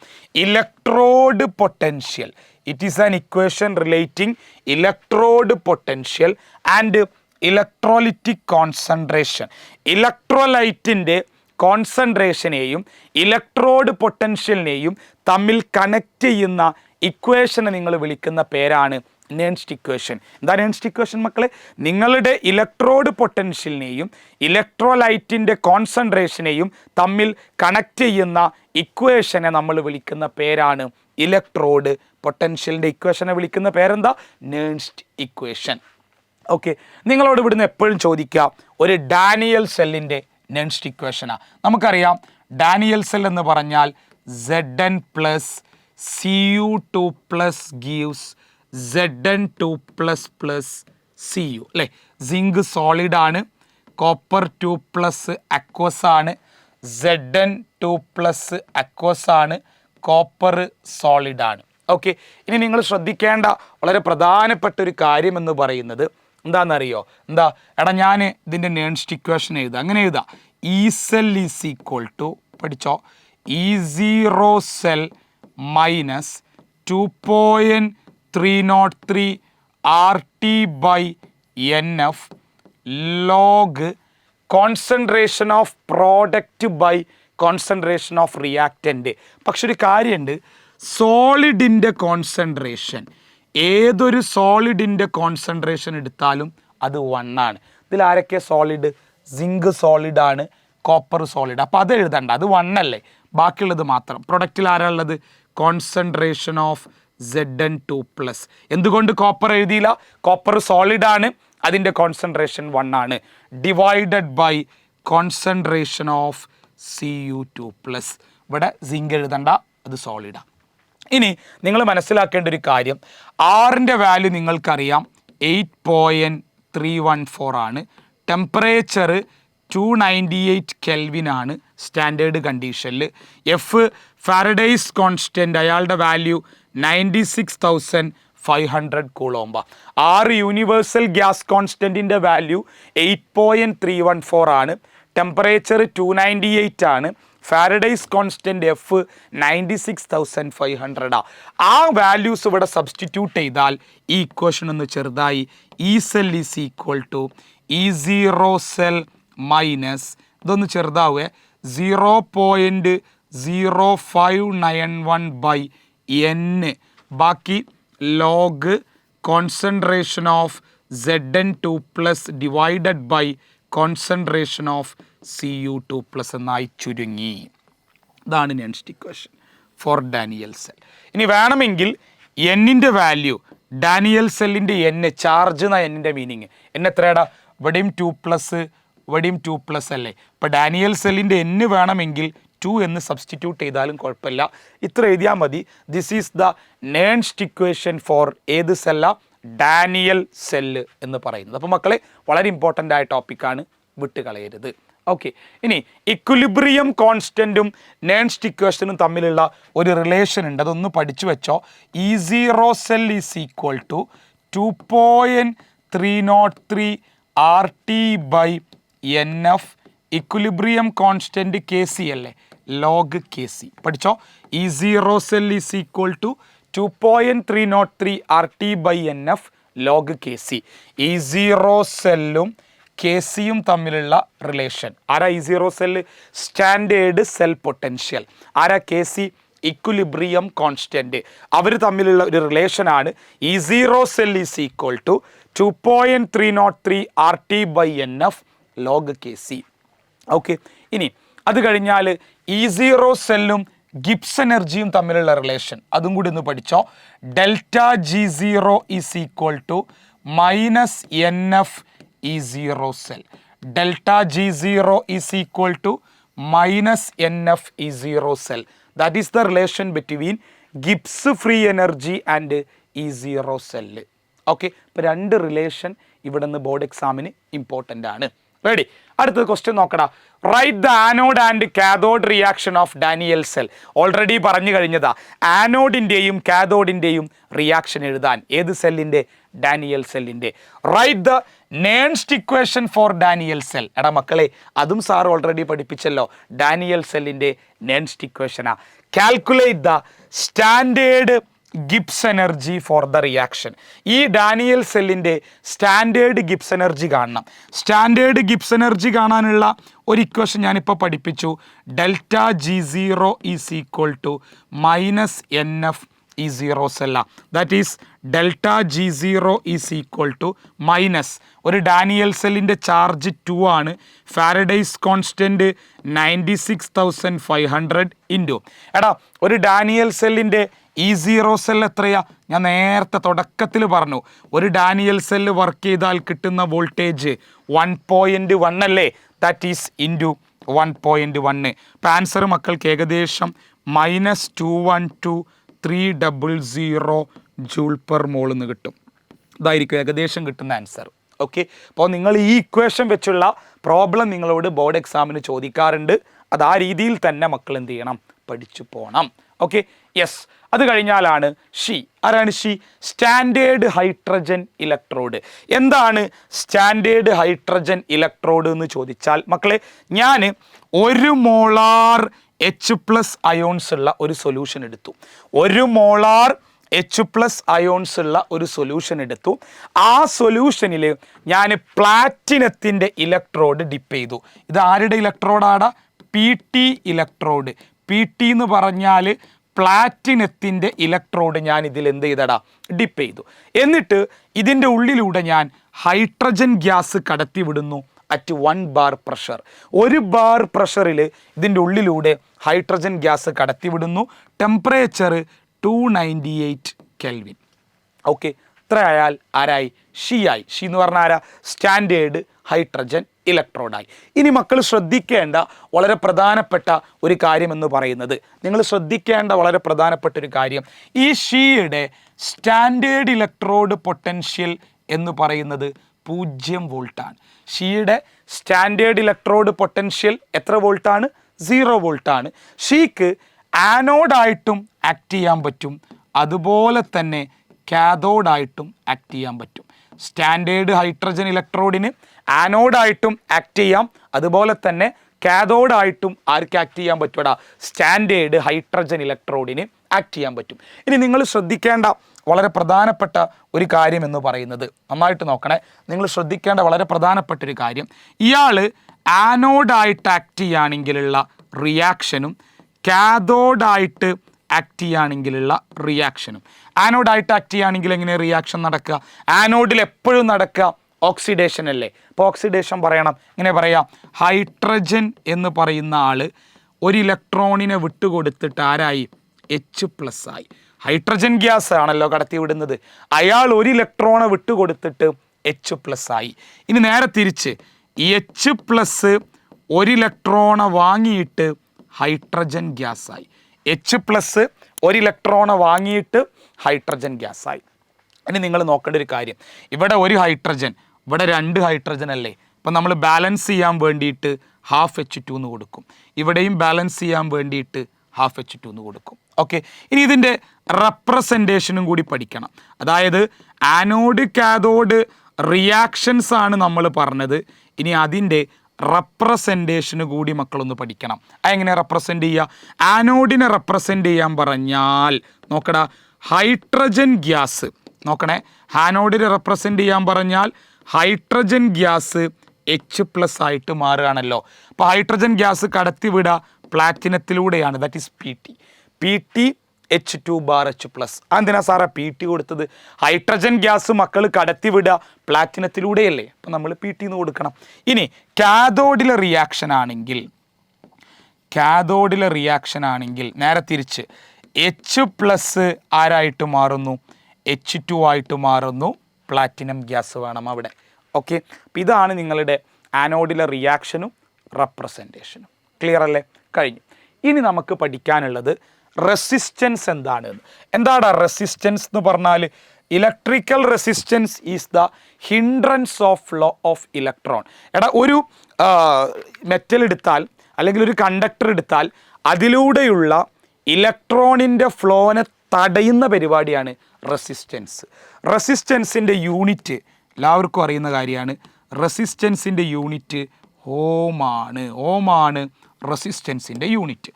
Electrode potential. It is an equation relating electrode potential and electrolytic concentration. ഇലക്ട്രോലൈറ്റിൻ്റെ കോൺസെൻട്രേഷനെയും ഇലക്ട്രോഡ് പൊട്ടൻഷ്യലിനെയും തമ്മിൽ കണക്ട് ചെയ്യുന്ന ഇക്വേഷനെ നിങ്ങൾ വിളിക്കുന്ന പേരാണ് നേൺസ്റ്റ് ഇക്വേഷൻ. എന്താ നേൺസ്റ്റ് ഇക്വേഷൻ മക്കളെ? നിങ്ങളുടെ ഇലക്ട്രോഡ് പൊട്ടൻഷ്യലിനെയും ഇലക്ട്രോലൈറ്റിൻ്റെ കോൺസെൻട്രേഷനെയും തമ്മിൽ കണക്ട് ചെയ്യുന്ന ഇക്വേഷനെ നമ്മൾ വിളിക്കുന്ന പേരാണ് ഇലക്ട്രോഡ് പൊട്ടൻഷ്യലിൻ്റെ ഇക്വേഷനെ വിളിക്കുന്ന പേരെന്താ? Nernst equation. ഓക്കെ, നിങ്ങളോട് ഇവിടുന്ന് എപ്പോഴും ചോദിക്കുക ഒരു ഡാനിയൽ സെല്ലിൻ്റെ നേൺസ്റ്റ് ഇക്വേഷനാണ്. നമുക്കറിയാം ഡാനിയൽ സെൽ എന്ന് പറഞ്ഞാൽ Zn plus Cu2 plus gives Zn2 plus plus Cu അല്ലേ. സിങ്ക് സോളിഡ് ആണ്, കോപ്പർ 2 പ്ലസ് അക്വസ് ആണ്, Zn2 പ്ലസ് അക്വസ് ആണ്, കോപ്പർ സോളിഡ് ആണ്. ഓക്കെ, ഇനി നിങ്ങൾ ശ്രദ്ധിക്കേണ്ട വളരെ പ്രധാനപ്പെട്ട ഒരു കാര്യം എന്ന് പറയുന്നത് എന്താണെന്നറിയോ? എന്താ എടാ, ഞാൻ ഇതിൻ്റെ നേൺസ്റ്റ് ഇക്വേഷൻ എഴുതാം. അങ്ങനെ എഴുതാം, E cell is equal to, പഠിച്ചോ, E0 cell minus 2.303 RT/NF log concentration of product by concentration of reactant. പക്ഷെ ഒരു കാര്യമുണ്ട്, സോളിഡിൻ്റെ കോൺസെൻട്രേഷൻ, ഏതൊരു സോളിഡിൻ്റെ കോൺസെൻട്രേഷൻ എടുത്താലും അത് 1 ആണ്. ഇതിൽ ആരൊക്കെ സോളിഡ്? സിങ്ക് സോളിഡാണ്, കോപ്പർ സോളിഡ്. അപ്പോൾ അത് എഴുതണ്ട, അത് 1 അല്ലേ, ബാക്കിയുള്ളത് മാത്രം. പ്രൊഡക്റ്റിൽ ആരാ ഉള്ളത്? Concentration of Zn2 plus. എന്തുകൊണ്ട് കോപ്പർ എഴുതിയില്ല? കോപ്പർ സോളിഡാണ്, അതിൻ്റെ കോൺസെൻട്രേഷൻ 1 ആണ്, divided by concentration of Cu2 plus. ഇവിടെ സിങ്ക് എഴുതണ്ട, അത് സോളിഡാണ്. ഇനി നിങ്ങൾ മനസ്സിലാക്കേണ്ട ഒരു കാര്യം, ആറിൻ്റെ വാല്യൂ നിങ്ങൾക്കറിയാം 8.314 ആണ്. ടെമ്പറേച്ചർ 298 കെൽവിൻ ആണ് സ്റ്റാൻഡേർഡ് കണ്ടീഷനിൽ. എഫ് ഫാരഡേയ്സ് കോൺസ്റ്റൻറ്റ്, അയാളുടെ വാല്യൂ 96,500 കൂളോംബ. 6 യൂണിവേഴ്സൽ ഗ്യാസ് കോൺസ്റ്റൻറ്റിൻ്റെ വാല്യൂ 8.314 ആണ്. ടെമ്പറേച്ചർ 298 ആണ്. ഫാരഡേയ്സ് കോൺസ്റ്റൻറ്റ് എഫ് 96,500 ആ വാല്യൂസ് ഇവിടെ സബ്സ്റ്റിറ്റ്യൂട്ട് ചെയ്താൽ ഈ ഇക്വേഷൻ ഒന്ന് ചെറുതായി, E cell is equal to E0 cell minus, ഇതൊന്ന് ചെറുതാവേ, 0.0591/n ബാക്കി log concentration of Zn2 plus divided by concentration of Cu2 plus എന്നായി ചുരുങ്ങി. ഇതാണ് Nernst equation for Daniel cell. ഇനി വേണമെങ്കിൽ എന്നിൻ്റെ വാല്യൂ, ഡാനിയൽ സെല്ലിൻ്റെ എൻ, ചാർജ് എന്ന എന്നിൻ്റെ മീനിങ്, എൻ എത്രയാടാ? ഇവിടെയും 2 പ്ലസ്, ഇവിടെയും 2 പ്ലസ് അല്ലേ. ഇപ്പോൾ ഡാനിയൽ സെല്ലിൻ്റെ എന്ന് വേണമെങ്കിൽ 2 എന്ന് സബ്സ്റ്റിറ്റ്യൂട്ട് ചെയ്താലും കുഴപ്പമില്ല, ഇത്ര എഴുതിയാൽ മതി. This is the Nernst equation for ഏത് സെല്ല? ഡാനിയൽ സെല്ല് എന്ന് പറയുന്നത്. അപ്പോൾ മക്കളെ വളരെ ഇമ്പോർട്ടൻ്റ് ആയ ടോപ്പിക്കാണ്, വിട്ടുകളയരുത്. ഓക്കെ, ഇനി ഇക്വിലിബ്രിയം കോൺസ്റ്റൻറ്റും നേൺസ്റ്റ് ഇക്വേഷനും തമ്മിലുള്ള ഒരു റിലേഷൻ ഉണ്ട്, അതൊന്ന് പഠിച്ചു വെച്ചോ. E0 cell is equal to 2.303 RT/NF. Equilibrium constant Kc അല്ലേ, ലോഗ് Kc. പഠിച്ചോ, E0 cell is equal to 2.303 RT/NF log Kc. E0 സെല്ലും Kcയും തമ്മിലുള്ള റിലേഷൻ. ആരാ E0 cell? Standard cell potential. ആരാ Kc? Equilibrium constant. അവർ തമ്മിലുള്ള ഒരു റിലേഷനാണ് E0 cell is equal to 2.303 RT/NF log Kc. Okay, ഇനി അത് കഴിഞ്ഞാൽ E0 സെല്ലും ഗിബ്സ് എനർജിയും തമ്മിലുള്ള റിലേഷൻ, അതും കൂടി ഒന്ന് പഠിച്ചോ. Delta G0 is equal to -NF E0 cell. Delta G0 is equal to -NF E0 cell. That is the relation between Gibbs free energy and E0 cell. Okay, ഇപ്പോൾ 2 relation ഇവിടെ നിന്ന് board എക്സാമിന് important ആണ്. Ready, അടുത്തത് question നോക്കടാ. Write the anode and cathode reaction of Daniel cell. Already പറഞ്ഞു കഴിഞ്ഞതാ, ആനോഡിൻ്റെയും കാഥോഡിൻ്റെയും reaction എഴുതാൻ. ഏത് സെല്ലിൻ്റെ? ഡാനിയൽ സെല്ലിൻ്റെ. Write the Nernst equation for Daniel cell. എടാ മക്കളെ, അതും സാർ ഓൾറെഡി പഠിപ്പിച്ചല്ലോ. ഡാനിയൽ സെല്ലിൻ്റെ നേൺസ്റ്റ് ഇക്വേഷനാ. Calculate the standard Gibbs energy for the reaction. ഈ ഡാനിയൽ സെല്ലിൻ്റെ സ്റ്റാൻഡേർഡ് ഗിബ്സ് എനർജി കാണണം. സ്റ്റാൻഡേർഡ് ഗിബ്സ് എനർജി കാണാനുള്ള ഒരു ഇക്വേഷൻ ഞാനിപ്പോൾ പഠിപ്പിച്ചു. Delta G0 is equal to -NF E0 cell. That is delta G0 is equal to minus ഒരു Daniel സെല്ലിൻ്റെ charge 2 ആണ്. ഫാരഡേയ്സ് കോൺസ്റ്റൻറ്റ് 96,500 ഇൻറ്റു എടാ ഒരു ഡാനിയൽ സെല്ലിൻ്റെ E0 സെൽ എത്രയാ? ഞാൻ നേരത്തെ തുടക്കത്തിൽ പറഞ്ഞു, ഒരു ഡാനിയൽ സെല്ല് വർക്ക് ചെയ്താൽ കിട്ടുന്ന വോൾട്ടേജ് 1.1 അല്ലേ? That is into 1.1. ഇപ്പം ആൻസർ മക്കൾക്ക് ഏകദേശം -212,300 ജൂൾ പെർ മോൾ എന്ന് കിട്ടും. ഇതായിരിക്കും ഏകദേശം കിട്ടുന്ന ആൻസർ. ഓക്കെ, അപ്പോൾ നിങ്ങൾ ഈ ഇക്വേഷൻ വെച്ചുള്ള പ്രോബ്ലം നിങ്ങളോട് ബോർഡ് എക്സാമിന് ചോദിക്കാറുണ്ട്. അത് ആ രീതിയിൽ തന്നെ മക്കൾ എന്ത് ചെയ്യണം? പഠിച്ചു പോകണം. Okay, yes. അത് കഴിഞ്ഞാലാണ് ഷീ. ആരാണ് ഷീ? Standard hydrogen electrode. എന്താണ് സ്റ്റാൻഡേർഡ് ഹൈഡ്രജൻ ഇലക്ട്രോഡ് എന്ന് ചോദിച്ചാൽ മക്കളെ, ഞാൻ 1 മോളാർ H+ അയോൺസ് ഉള്ള ഒരു സൊല്യൂഷൻ എടുത്തു. 1 മോളാർ H+ അയോൺസ് ഉള്ള ഒരു സൊല്യൂഷൻ എടുത്തു. ആ സൊല്യൂഷനിൽ ഞാൻ പ്ലാറ്റിനത്തിൻ്റെ ഇലക്ട്രോഡ് ഡിപ്പ് ചെയ്തു. ഇത് ആരുടെ ഇലക്ട്രോഡാണ്? PT electrode. PT എന്ന് പറഞ്ഞാൽ പ്ലാറ്റിനത്തിൻ്റെ ഇലക്ട്രോഡ് ഞാൻ ഇതിൽ എന്ത് ചെയ്തടാ? ഡിപ്പ് ചെയ്തു. എന്നിട്ട് ഇതിൻ്റെ ഉള്ളിലൂടെ ഞാൻ ഹൈഡ്രജൻ ഗ്യാസ് കടത്തി വിടുന്നു അറ്റ് 1 ബാർ പ്രഷർ. 1 ബാർ പ്രഷറിൽ ഇതിൻ്റെ ഉള്ളിലൂടെ ഹൈഡ്രജൻ ഗ്യാസ് കടത്തി വിടുന്നു. Temperature 298 kelvin. ഓക്കെ, ഇത്ര ആയാൽ ആരായി? ഷീ ആയി. ഷീ എന്ന് പറഞ്ഞാൽ ആരാ? സ്റ്റാൻഡേർഡ് ഹൈഡ്രജൻ ഇലക്ട്രോഡായി. ഇനി മക്കൾ ശ്രദ്ധിക്കേണ്ട വളരെ പ്രധാനപ്പെട്ട ഒരു കാര്യം എന്ന് പറയുന്നത്, നിങ്ങൾ ശ്രദ്ധിക്കേണ്ട വളരെ പ്രധാനപ്പെട്ട ഒരു കാര്യം, ഈ ഷീയുടെ സ്റ്റാൻഡേർഡ് ഇലക്ട്രോഡ് പൊട്ടൻഷ്യൽ എന്ന് പറയുന്നത് 0 വോൾട്ടാണ്. ഷീയുടെ സ്റ്റാൻഡേർഡ് ഇലക്ട്രോഡ് പൊട്ടൻഷ്യൽ എത്ര വോൾട്ടാണ്? 0 വോൾട്ടാണ്. ഷീക്ക് ആനോഡായിട്ടും ആക്ട് ചെയ്യാൻ പറ്റും, അതുപോലെ തന്നെ കാഥോഡായിട്ടും ആക്ട് ചെയ്യാൻ പറ്റും. സ്റ്റാൻഡേർഡ് ഹൈഡ്രജൻ ഇലക്ട്രോഡിന് ആനോഡായിട്ടും ആക്ട് ചെയ്യാം, അതുപോലെ തന്നെ കാഥോഡായിട്ടും ആർക്ക് ആക്ട് ചെയ്യാൻ പറ്റുമടാ? സ്റ്റാൻഡേർഡ് ഹൈഡ്രജൻ ഇലക്ട്രോഡിന് ആക്ട് ചെയ്യാൻ പറ്റും. ഇനി നിങ്ങൾ ശ്രദ്ധിക്കേണ്ട വളരെ പ്രധാനപ്പെട്ട ഒരു കാര്യം എന്ന് പറയുന്നത്, നന്നായിട്ട് നോക്കണേ, നിങ്ങൾ ശ്രദ്ധിക്കേണ്ട വളരെ പ്രധാനപ്പെട്ട ഒരു കാര്യം, ഇയാൾ ആനോഡായിട്ട് ആക്ട് ചെയ്യുകയാണെങ്കിലുള്ള റിയാക്ഷനും കാഥോഡായിട്ട് ആക്ട് ചെയ്യുകയാണെങ്കിലുള്ള റിയാക്ഷനും. ആനോഡായിട്ട് ആക്ട് ചെയ്യുകയാണെങ്കിൽ എങ്ങനെ റിയാക്ഷൻ നടക്കുക? ആനോഡിൽ എപ്പോഴും നടക്കുക ഓക്സിഡേഷൻ അല്ലേ? അപ്പോൾ ഓക്സിഡേഷൻ പറയണം, ഇങ്ങനെ പറയാം, ഹൈഡ്രജൻ എന്ന് പറയുന്ന ആൾ ഒരു ഇലക്ട്രോണിനെ വിട്ടുകൊടുത്തിട്ട് ആരായി? H+ ആയി. ഹൈഡ്രജൻ ഗ്യാസ് ആണല്ലോ കടത്തി വിടുന്നത്, അയാൾ ഒരു ഇലക്ട്രോണെ വിട്ടുകൊടുത്തിട്ട് H+ ആയി. ഇനി നേരെ തിരിച്ച് ഈ H+ ഒരു ഇലക്ട്രോണെ വാങ്ങിയിട്ട് ഹൈഡ്രജൻ ഗ്യാസായി. H+ ഒരു ഇലക്ട്രോണെ വാങ്ങിയിട്ട് ഹൈഡ്രജൻ ഗ്യാസായി. ഇനി നിങ്ങൾ നോക്കേണ്ട ഒരു കാര്യം, ഇവിടെ ഒരു ഹൈഡ്രജൻ, ഇവിടെ 2 ഹൈഡ്രജൻ അല്ലേ? അപ്പം നമ്മൾ ബാലൻസ് ചെയ്യാൻ വേണ്ടിയിട്ട് ½ എന്ന് കൊടുക്കും. ഇവിടെയും ബാലൻസ് ചെയ്യാൻ വേണ്ടിയിട്ട് ½ എന്ന് കൊടുക്കും. ഓക്കെ, ഇനി ഇതിൻ്റെ റെപ്രസെൻറ്റേഷനും കൂടി പഠിക്കണം. അതായത് ആനോഡ് കാഥോഡ് റിയാക്ഷൻസ് ആണ് നമ്മൾ പറഞ്ഞത്. ഇനി അതിൻ്റെ റെപ്രസെൻറ്റേഷന് കൂടി മക്കളൊന്ന് പഠിക്കണം. അതെങ്ങനെ റെപ്രസെൻ്റ് ചെയ്യുക? ആനോഡിനെ റെപ്രസെൻ്റ് ചെയ്യാൻ പറഞ്ഞാൽ നോക്കടാ, ഹൈഡ്രജൻ ഗ്യാസ് നോക്കണേ, ആനോഡിനെ റെപ്രസെൻ്റ് ചെയ്യാൻ പറഞ്ഞാൽ ഹൈഡ്രജൻ ഗ്യാസ് H+ ആയിട്ട് മാറുകയാണല്ലോ. അപ്പോൾ ഹൈഡ്രജൻ ഗ്യാസ് കടത്തിവിടുക പ്ലാറ്റിനത്തിലൂടെയാണ്, that is PT H2 bar H+. എന്തിനാ സാറേ PT കൊടുത്തത്? ഹൈഡ്രജൻ ഗ്യാസ് മക്കൾ കടത്തിവിടുക പ്ലാറ്റിനത്തിലൂടെയല്ലേ, അപ്പം നമ്മൾ PT എന്ന് കൊടുക്കണം. ഇനി കാഥോഡിലെ റിയാക്ഷൻ ആണെങ്കിൽ നേരെ തിരിച്ച് H+ ആരായിട്ട് മാറുന്നു? H2 ആയിട്ട് മാറുന്നു. പ്ലാറ്റിനം ഗ്യാസ് വേണം അവിടെ. ഓക്കെ, അപ്പം ഇതാണ് നിങ്ങളുടെ ആനോഡിലെ റിയാക്ഷനും റെപ്രസെൻറ്റേഷനും. ക്ലിയർ അല്ലേ? കഴിഞ്ഞു. ഇനി നമുക്ക് പഠിക്കാനുള്ളത് റെസിസ്റ്റൻസ് എന്താണ്. എന്താണ് റെസിസ്റ്റൻസ് എന്ന് പറഞ്ഞാൽ? Electrical resistance is the hindrance of flow of electron. എടാ, ഒരു മെറ്റൽ എടുത്താൽ അല്ലെങ്കിൽ ഒരു കണ്ടക്ടർ എടുത്താൽ അതിലൂടെയുള്ള ഇലക്ട്രോണിൻ്റെ ഫ്ലോനെ തടയുന്ന പരിപാടിയാണ് റെസിസ്റ്റൻസ്. റെസിസ്റ്റൻസിൻ്റെ യൂണിറ്റ് എല്ലാവർക്കും അറിയുന്ന കാര്യമാണ്. റെസിസ്റ്റൻസിൻ്റെ യൂണിറ്റ് ഓമാണ് റെസിസ്റ്റൻസിൻ്റെ യൂണിറ്റ്.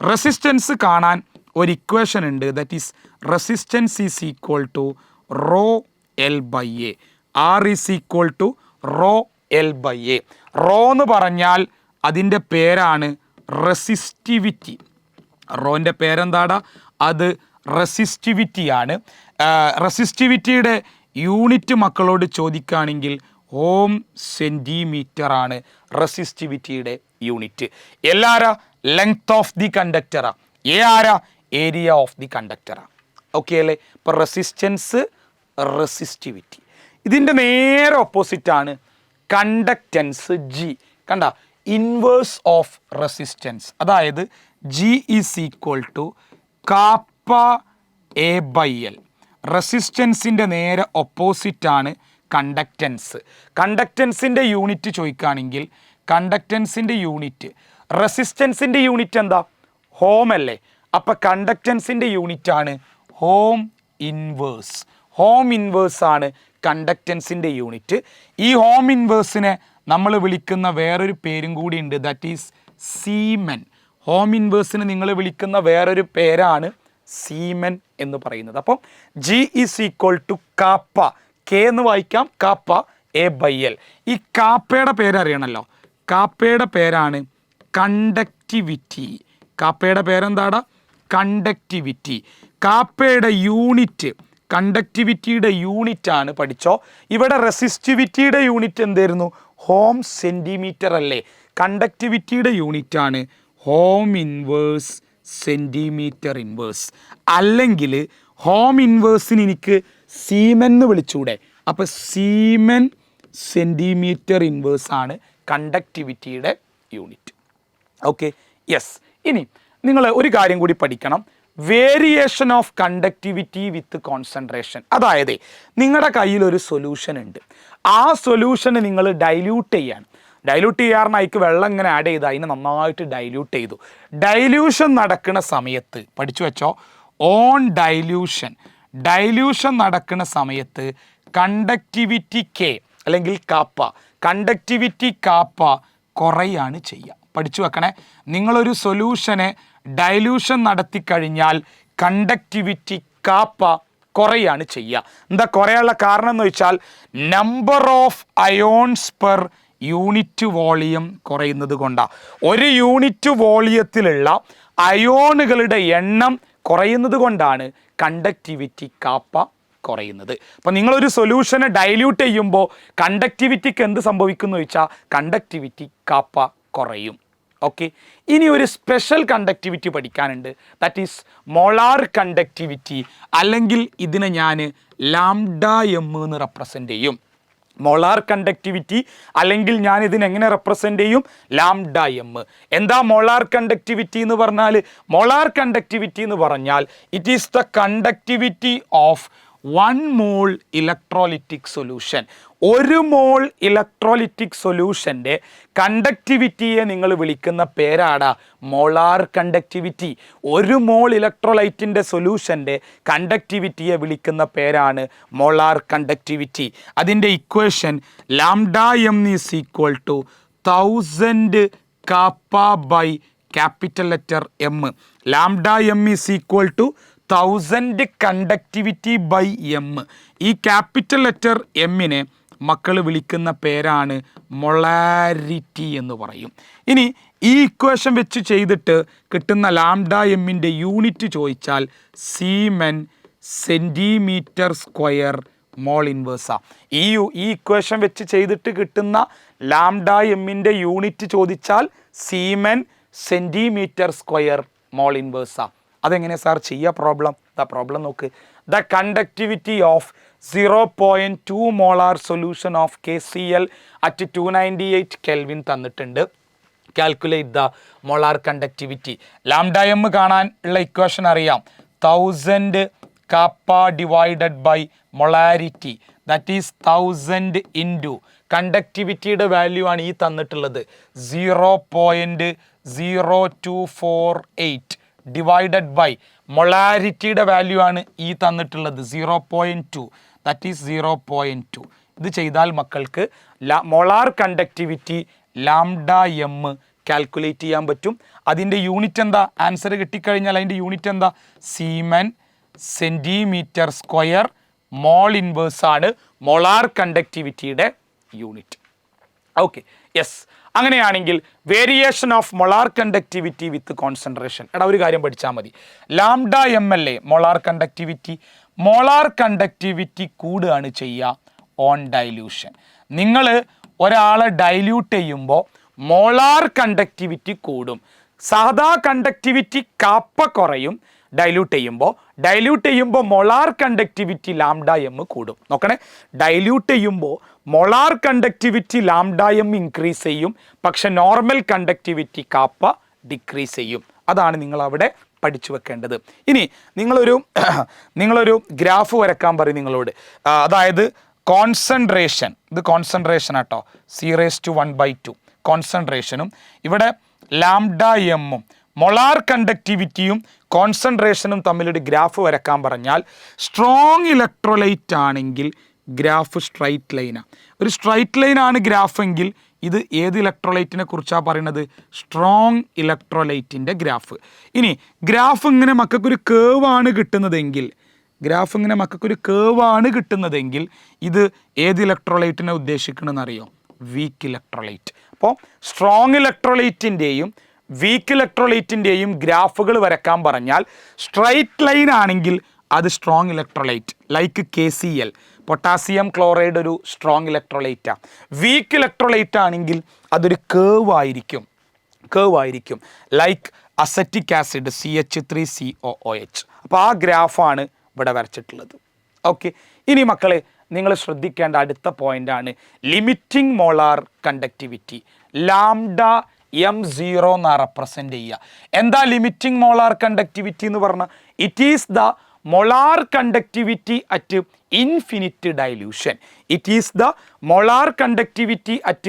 റെസിസ്റ്റൻസ് കാണാൻ ഒരു ഇക്വേഷൻ ഉണ്ട്, that is resistance is equal to ρL/A. R is equal to ρL/A. Rho എന്ന് പറഞ്ഞാൽ അതിൻ്റെ പേരാണ് റെസിസ്റ്റിവിറ്റി. റോൻ്റെ പേരെന്താടാ? അത് റെസിസ്റ്റിവിറ്റിയാണ്. റെസിസ്റ്റിവിറ്റിയുടെ യൂണിറ്റ് മക്കളോട് ചോദിക്കുകയാണെങ്കിൽ ഓം സെൻറ്റിമീറ്റർ ആണ് റെസിസ്റ്റിവിറ്റിയുടെ യൂണിറ്റ്. എല്ലാരാ ലെങ്ത് ഓഫ് ദി കണ്ടക്ടറാ, ആരാ ഏരിയ ഓഫ് ദി കണ്ടക്ടറാ. ഓക്കെ അല്ലേ? ഇപ്പോൾ റെസിസ്റ്റൻസ്, റെസിസ്റ്റിവിറ്റി. ഇതിൻ്റെ നേരെ ഓപ്പോസിറ്റാണ് കണ്ടക്റ്റൻസ്, ജി. കണ്ട, ഇൻവേഴ്സ് ഓഫ് റെസിസ്റ്റൻസ്, അതായത് G is equal to kappa A by L. റെസിസ്റ്റൻസിൻ്റെ നേരെ ഓപ്പോസിറ്റാണ് കണ്ടക്റ്റൻസ്. കണ്ടക്റ്റൻസിൻ്റെ യൂണിറ്റ് ചോദിക്കുകയാണെങ്കിൽ കണ്ടക്റ്റൻസിൻ്റെ യൂണിറ്റ്, റെസിസ്റ്റൻസിൻ്റെ യൂണിറ്റ് എന്താ? ഹോം അല്ലേ? അപ്പം കണ്ടക്റ്റൻസിൻ്റെ യൂണിറ്റ് ആണ് ഹോം ഇൻവേഴ്സ്. ഹോം ഇൻവേഴ്സ് ആണ് കണ്ടക്റ്റൻസിൻ്റെ യൂണിറ്റ്. ഈ ഹോം ഇൻവേഴ്സിനെ നമ്മൾ വിളിക്കുന്ന വേറൊരു പേരും കൂടി ഉണ്ട്, ദാറ്റ് ഈസ് സീമൻ. ഹോം ഇൻവേഴ്സിന് നിങ്ങൾ വിളിക്കുന്ന വേറൊരു പേരാണ് സീമൻ എന്ന് പറയുന്നത്. അപ്പം G is equal to kappa, K എന്ന് വായിക്കാം, കാപ്പ എ ബൈ എൽ. ഈ കാപ്പയുടെ പേരറിയണമല്ലോ. കാപ്പയുടെ പേരാണ് കണ്ടക്ടിവിറ്റി. കാപ്പയുടെ പേരെന്താടാ? കണ്ടക്ടിവിറ്റി. കാപ്പയുടെ യൂണിറ്റ്, കണ്ടക്ടിവിറ്റിയുടെ യൂണിറ്റ് ആണ്, പഠിച്ചോ. ഇവിടെ റെസിസ്റ്റിവിറ്റിയുടെ യൂണിറ്റ് എന്തായിരുന്നു? ഹോം സെൻറ്റിമീറ്റർ അല്ലേ? കണ്ടക്ടിവിറ്റിയുടെ യൂണിറ്റ് ആണ് ഹോം ഇൻവേഴ്സ് സെൻറ്റിമീറ്റർ ഇൻവേഴ്സ്. അല്ലെങ്കിൽ ഹോം ഇൻവേഴ്സിന് എനിക്ക് സീമൻ എന്ന് വിളിച്ചൂടെ? അപ്പോൾ സീമൻ സെൻറ്റിമീറ്റർ ഇൻവേഴ്സ് ആണ് കണ്ടക്ടിവിറ്റിയുടെ യൂണിറ്റ്. Okay, yes. ഇനി നിങ്ങൾ ഒരു കാര്യം കൂടി പഠിക്കണം, variation of conductivity with concentration. അതായത് നിങ്ങളുടെ കയ്യിൽ ഒരു സൊല്യൂഷൻ ഉണ്ട്, ആ സൊല്യൂഷന് നിങ്ങൾ ഡൈല്യൂട്ട് ചെയ്യാണ്. ഡൈല്യൂട്ട് ചെയ്യാറുണ്ട്, അതിക്ക് വെള്ളം ഇങ്ങനെ ആഡ് ചെയ്ത് അതിനെ നന്നായിട്ട് ഡൈല്യൂട്ട് ചെയ്തു. ഡൈല്യൂഷൻ നടക്കുന്ന സമയത്ത് പഠിച്ചു വെച്ചോ, ഓൺ ഡൈല്യൂഷൻ, ഡൈല്യൂഷൻ നടക്കുന്ന സമയത്ത് കണ്ടക്ടിവിറ്റി കെ അല്ലെങ്കിൽ കാപ്പ, കണ്ടക്ടിവിറ്റി കാപ്പ കുറയാണ് ചെയ്യുക. പഠിച്ചു വെക്കണേ, നിങ്ങളൊരു സൊല്യൂഷനെ ഡൈല്യൂഷൻ നടത്തി കഴിഞ്ഞാൽ കണ്ടക്ടിവിറ്റി കാപ്പ കുറയാണ് ചെയ്യുക. എന്താ കുറയാനുള്ള കാരണം എന്ന് വെച്ചാൽ number of ions per unit volume കുറയുന്നത് കൊണ്ടാണ്. ഒരു യൂണിറ്റ് വോളിയത്തിലുള്ള അയോണുകളുടെ എണ്ണം കുറയുന്നത് കൊണ്ടാണ് കണ്ടക്ടിവിറ്റി കാപ്പ കുറയുന്നത്. അപ്പോൾ നിങ്ങളൊരു സൊല്യൂഷനെ ഡൈല്യൂട്ട് ചെയ്യുമ്പോൾ കണ്ടക്ടിവിറ്റിക്ക് എന്ത് സംഭവിക്കുന്നു വെച്ചാൽ കണ്ടക്ടിവിറ്റി കാപ്പ കുറയും. ഓക്കെ, ഇനി ഒരു സ്പെഷ്യൽ കണ്ടക്ടിവിറ്റി പഠിക്കാനുണ്ട്, ദാറ്റ് ഈസ് മോളാർ കണ്ടക്ടിവിറ്റി. അല്ലെങ്കിൽ ഇതിനെ ഞാൻ ലാംഡ എം എന്ന് റെപ്രസെൻ്റ് ചെയ്യും. മോളാർ കണ്ടക്ടിവിറ്റി അല്ലെങ്കിൽ ഞാൻ ഇതിനെങ്ങനെ റെപ്രസെൻ്റ് ചെയ്യും? Lambda M. എന്താ മോളാർ കണ്ടക്ടിവിറ്റി എന്ന് പറഞ്ഞാൽ? മോളാർ കണ്ടക്ടിവിറ്റി എന്ന് പറഞ്ഞാൽ it is the conductivity of 1 mole electrolytic solution. 1 mole electrolytic സൊല്യൂഷൻ്റെ കണ്ടക്ടിവിറ്റിയെ നിങ്ങൾ വിളിക്കുന്ന പേരാണ് മോളാർ കണ്ടക്ടിവിറ്റി. 1 മോൾ ഇലക്ട്രോലൈറ്റിൻ്റെ സൊല്യൂഷൻ്റെ കണ്ടക്ടിവിറ്റിയെ വിളിക്കുന്ന പേരാണ് മോളാർ കണ്ടക്ടിവിറ്റി. അതിൻ്റെ equation lambda M is equal to 1000 kappa by capital letter M. Lambda M is equal to 1000 conductivity by M. ഈ ക്യാപിറ്റൽ ലെറ്റർ എമ്മിനെ മക്കൾ വിളിക്കുന്ന പേരാണ് മൊളാരിറ്റി എന്ന് പറയും. ഇനി ഈ ഇക്വേഷൻ വെച്ച് ചെയ്തിട്ട് കിട്ടുന്ന ലാംഡ എമ്മിൻ്റെ യൂണിറ്റ് ചോദിച്ചാൽ സീമൻ സെൻറ്റിമീറ്റർ സ്ക്വയർ മോൾ ഇൻവേഴ്സാണ്. ഈ ഇക്വേഷൻ വെച്ച് ചെയ്തിട്ട് കിട്ടുന്ന ലാംഡ എമ്മിൻ്റെ യൂണിറ്റ് ചോദിച്ചാൽ സീമൻ സെൻറ്റിമീറ്റർ സ്ക്വയർ മോൾ ഇൻവേഴ്സാണ്. അതെങ്ങനെ സാർ ചെയ്യുക? പ്രോബ്ലം നോക്ക്. The conductivity of 0.2 molar solution of KCl at 298 kelvin തന്നിട്ടുണ്ട്. Calculate the molar conductivity. Lambda M കാണാൻ ഉള്ള ഇക്വേഷൻ അറിയാം, 1000 kappa divided by molarity, that is 1000 into കണ്ടക്ടിവിറ്റിയുടെ വാല്യൂ ആണ് ഈ തന്നിട്ടുള്ളത് 0.0248 ഡിവൈഡഡ് ബൈ മൊളാരിറ്റിയുടെ വാല്യൂ ആണ് ഈ തന്നിട്ടുള്ളത് 0.2, ദാറ്റ് ഈസ് 0.2. ഇത് ചെയ്താൽ മക്കൾക്ക് molar conductivity lambda M calculate ചെയ്യാൻ പറ്റും. അതിൻ്റെ യൂണിറ്റ് എന്താ? ആൻസർ കിട്ടിക്കഴിഞ്ഞാൽ അതിൻ്റെ യൂണിറ്റ് എന്താ? Siemens centimetre square mole inverse ആണ് മൊളാർ കണ്ടക്ടിവിറ്റിയുടെ യൂണിറ്റ്. Okay, yes. അങ്ങനെയാണെങ്കിൽ variation of molar conductivity with concentration. എടാ ഒരു കാര്യം പഠിച്ചാൽ മതി. Lambda M L A molar conductivity. Molar conductivity കൂടുകയാണ് ചെയ്യുക ഓൺ ഡൈല്യൂഷൻ. നിങ്ങൾ ഒരാളെ ഡൈല്യൂട്ട് ചെയ്യുമ്പോൾ മൊളാർ കണ്ടക്ടിവിറ്റി കൂടും. സാധാ കണ്ടക്ടിവിറ്റി കാപ്പ കുറയും. ഡൈല്യൂട്ട് ചെയ്യുമ്പോൾ മൊളാർ കണ്ടക്ടിവിറ്റി ലാംഡ എം കൂടും. നോക്കണേ, ഡൈല്യൂട്ട് ചെയ്യുമ്പോൾ molar conductivity lambda M increase ചെയ്യും, പക്ഷെ നോർമൽ കണ്ടക്ടിവിറ്റി കാപ്പ ഡിക്രീസ് ചെയ്യും. അതാണ് നിങ്ങൾ അവിടെ പഠിച്ചു വെക്കേണ്ടത്. ഇനി നിങ്ങളൊരു ഗ്രാഫ് വരക്കാൻ പറയും നിങ്ങളോട്. അതായത് കോൺസെൻട്രേഷൻ, ഇത് കോൺസെൻട്രേഷൻ ആട്ടോ, C⁻1/2 കോൺസെൻട്രേഷനും ഇവിടെ ലാംഡ എമ്മും മൊളാർ കണ്ടക്ടിവിറ്റിയും കോൺസെൻട്രേഷനും തമ്മിലൊരു ഗ്രാഫ് വരക്കാൻ പറഞ്ഞാൽ സ്ട്രോങ് ഇലക്ട്രോലൈറ്റ് ആണെങ്കിൽ ഗ്രാഫ് സ്ട്രൈറ്റ് ലൈനാണ്. ഒരു സ്ട്രൈറ്റ് ലൈനാണ് ഗ്രാഫ് എങ്കിൽ ഇത് ഏത് ഇലക്ട്രോലൈറ്റിനെ കുറിച്ചാണ് പറയുന്നത്? സ്ട്രോങ് ഇലക്ട്രോലൈറ്റിൻ്റെ ഗ്രാഫ്. ഇനി ഗ്രാഫ് ഇങ്ങനെ മക്കൾക്കൊരു കേവാണ് കിട്ടുന്നതെങ്കിൽ ഇത് ഏത് ഇലക്ട്രോലൈറ്റിനെ ഉദ്ദേശിക്കണമെന്ന് അറിയോ? Weak electrolyte. അപ്പോൾ സ്ട്രോങ് ഇലക്ട്രോലൈറ്റിൻ്റെയും വീക്ക് ഇലക്ട്രോലൈറ്റിൻ്റെയും ഗ്രാഫുകൾ വരക്കാൻ പറഞ്ഞാൽ സ്ട്രൈറ്റ് ലൈൻ ആണെങ്കിൽ അത് strong electrolyte, like KCl, potassium chloride ഒരു സ്ട്രോങ് ഇലക്ട്രോലൈറ്റാണ്. വീക്ക് ഇലക്ട്രോലൈറ്റ് ആണെങ്കിൽ അതൊരു കേവ് ആയിരിക്കും, ലൈക്ക് അസറ്റിക് ആസിഡ് CH3COOH. അപ്പോൾ ആ ഗ്രാഫാണ് ഇവിടെ വരച്ചിട്ടുള്ളത്. ഓക്കെ, ഇനി മക്കളെ നിങ്ങൾ ശ്രദ്ധിക്കേണ്ട അടുത്ത പോയിൻ്റാണ് limiting molar conductivity. Lambda M0 എന്നാ റെപ്രസെൻ്റ് ചെയ്യുക. എന്താ ലിമിറ്റിംഗ് മോളാർ കണ്ടക്ടിവിറ്റി എന്ന് പറഞ്ഞാൽ? It is the molar conductivity at infinite dilution. It is the molar conductivity at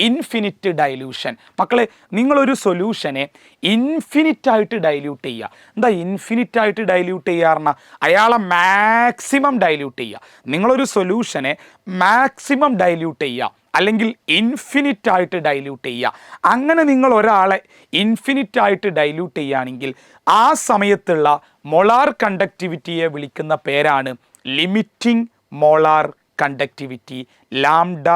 infinite dilution. മക്കളെ, നിങ്ങളൊരു സൊല്യൂഷനെ ഇൻഫിനിറ്റ് ആയിട്ട് ഡൈല്യൂട്ട് ചെയ്യുക. എന്താ ഇൻഫിനിറ്റ് ആയിട്ട് ഡൈല്യൂട്ട് ചെയ്യുക പറഞ്ഞാൽ? അയാളെ മാക്സിമം ഡൈല്യൂട്ട് ചെയ്യുക. നിങ്ങളൊരു സൊല്യൂഷനെ മാക്സിമം ഡൈല്യൂട്ട് ചെയ്യുക, അല്ലെങ്കിൽ ഇൻഫിനിറ്റ് ആയിട്ട് ഡൈല്യൂട്ട് ചെയ്യുക. അങ്ങനെ നിങ്ങൾ ഒരാളെ ഇൻഫിനിറ്റ് ആയിട്ട് ഡൈല്യൂട്ട് ചെയ്യുകയാണെങ്കിൽ ആ സമയത്തുള്ള മൊളാർ കണ്ടക്ടിവിറ്റിയെ വിളിക്കുന്ന പേരാണ് limiting molar conductivity, lambda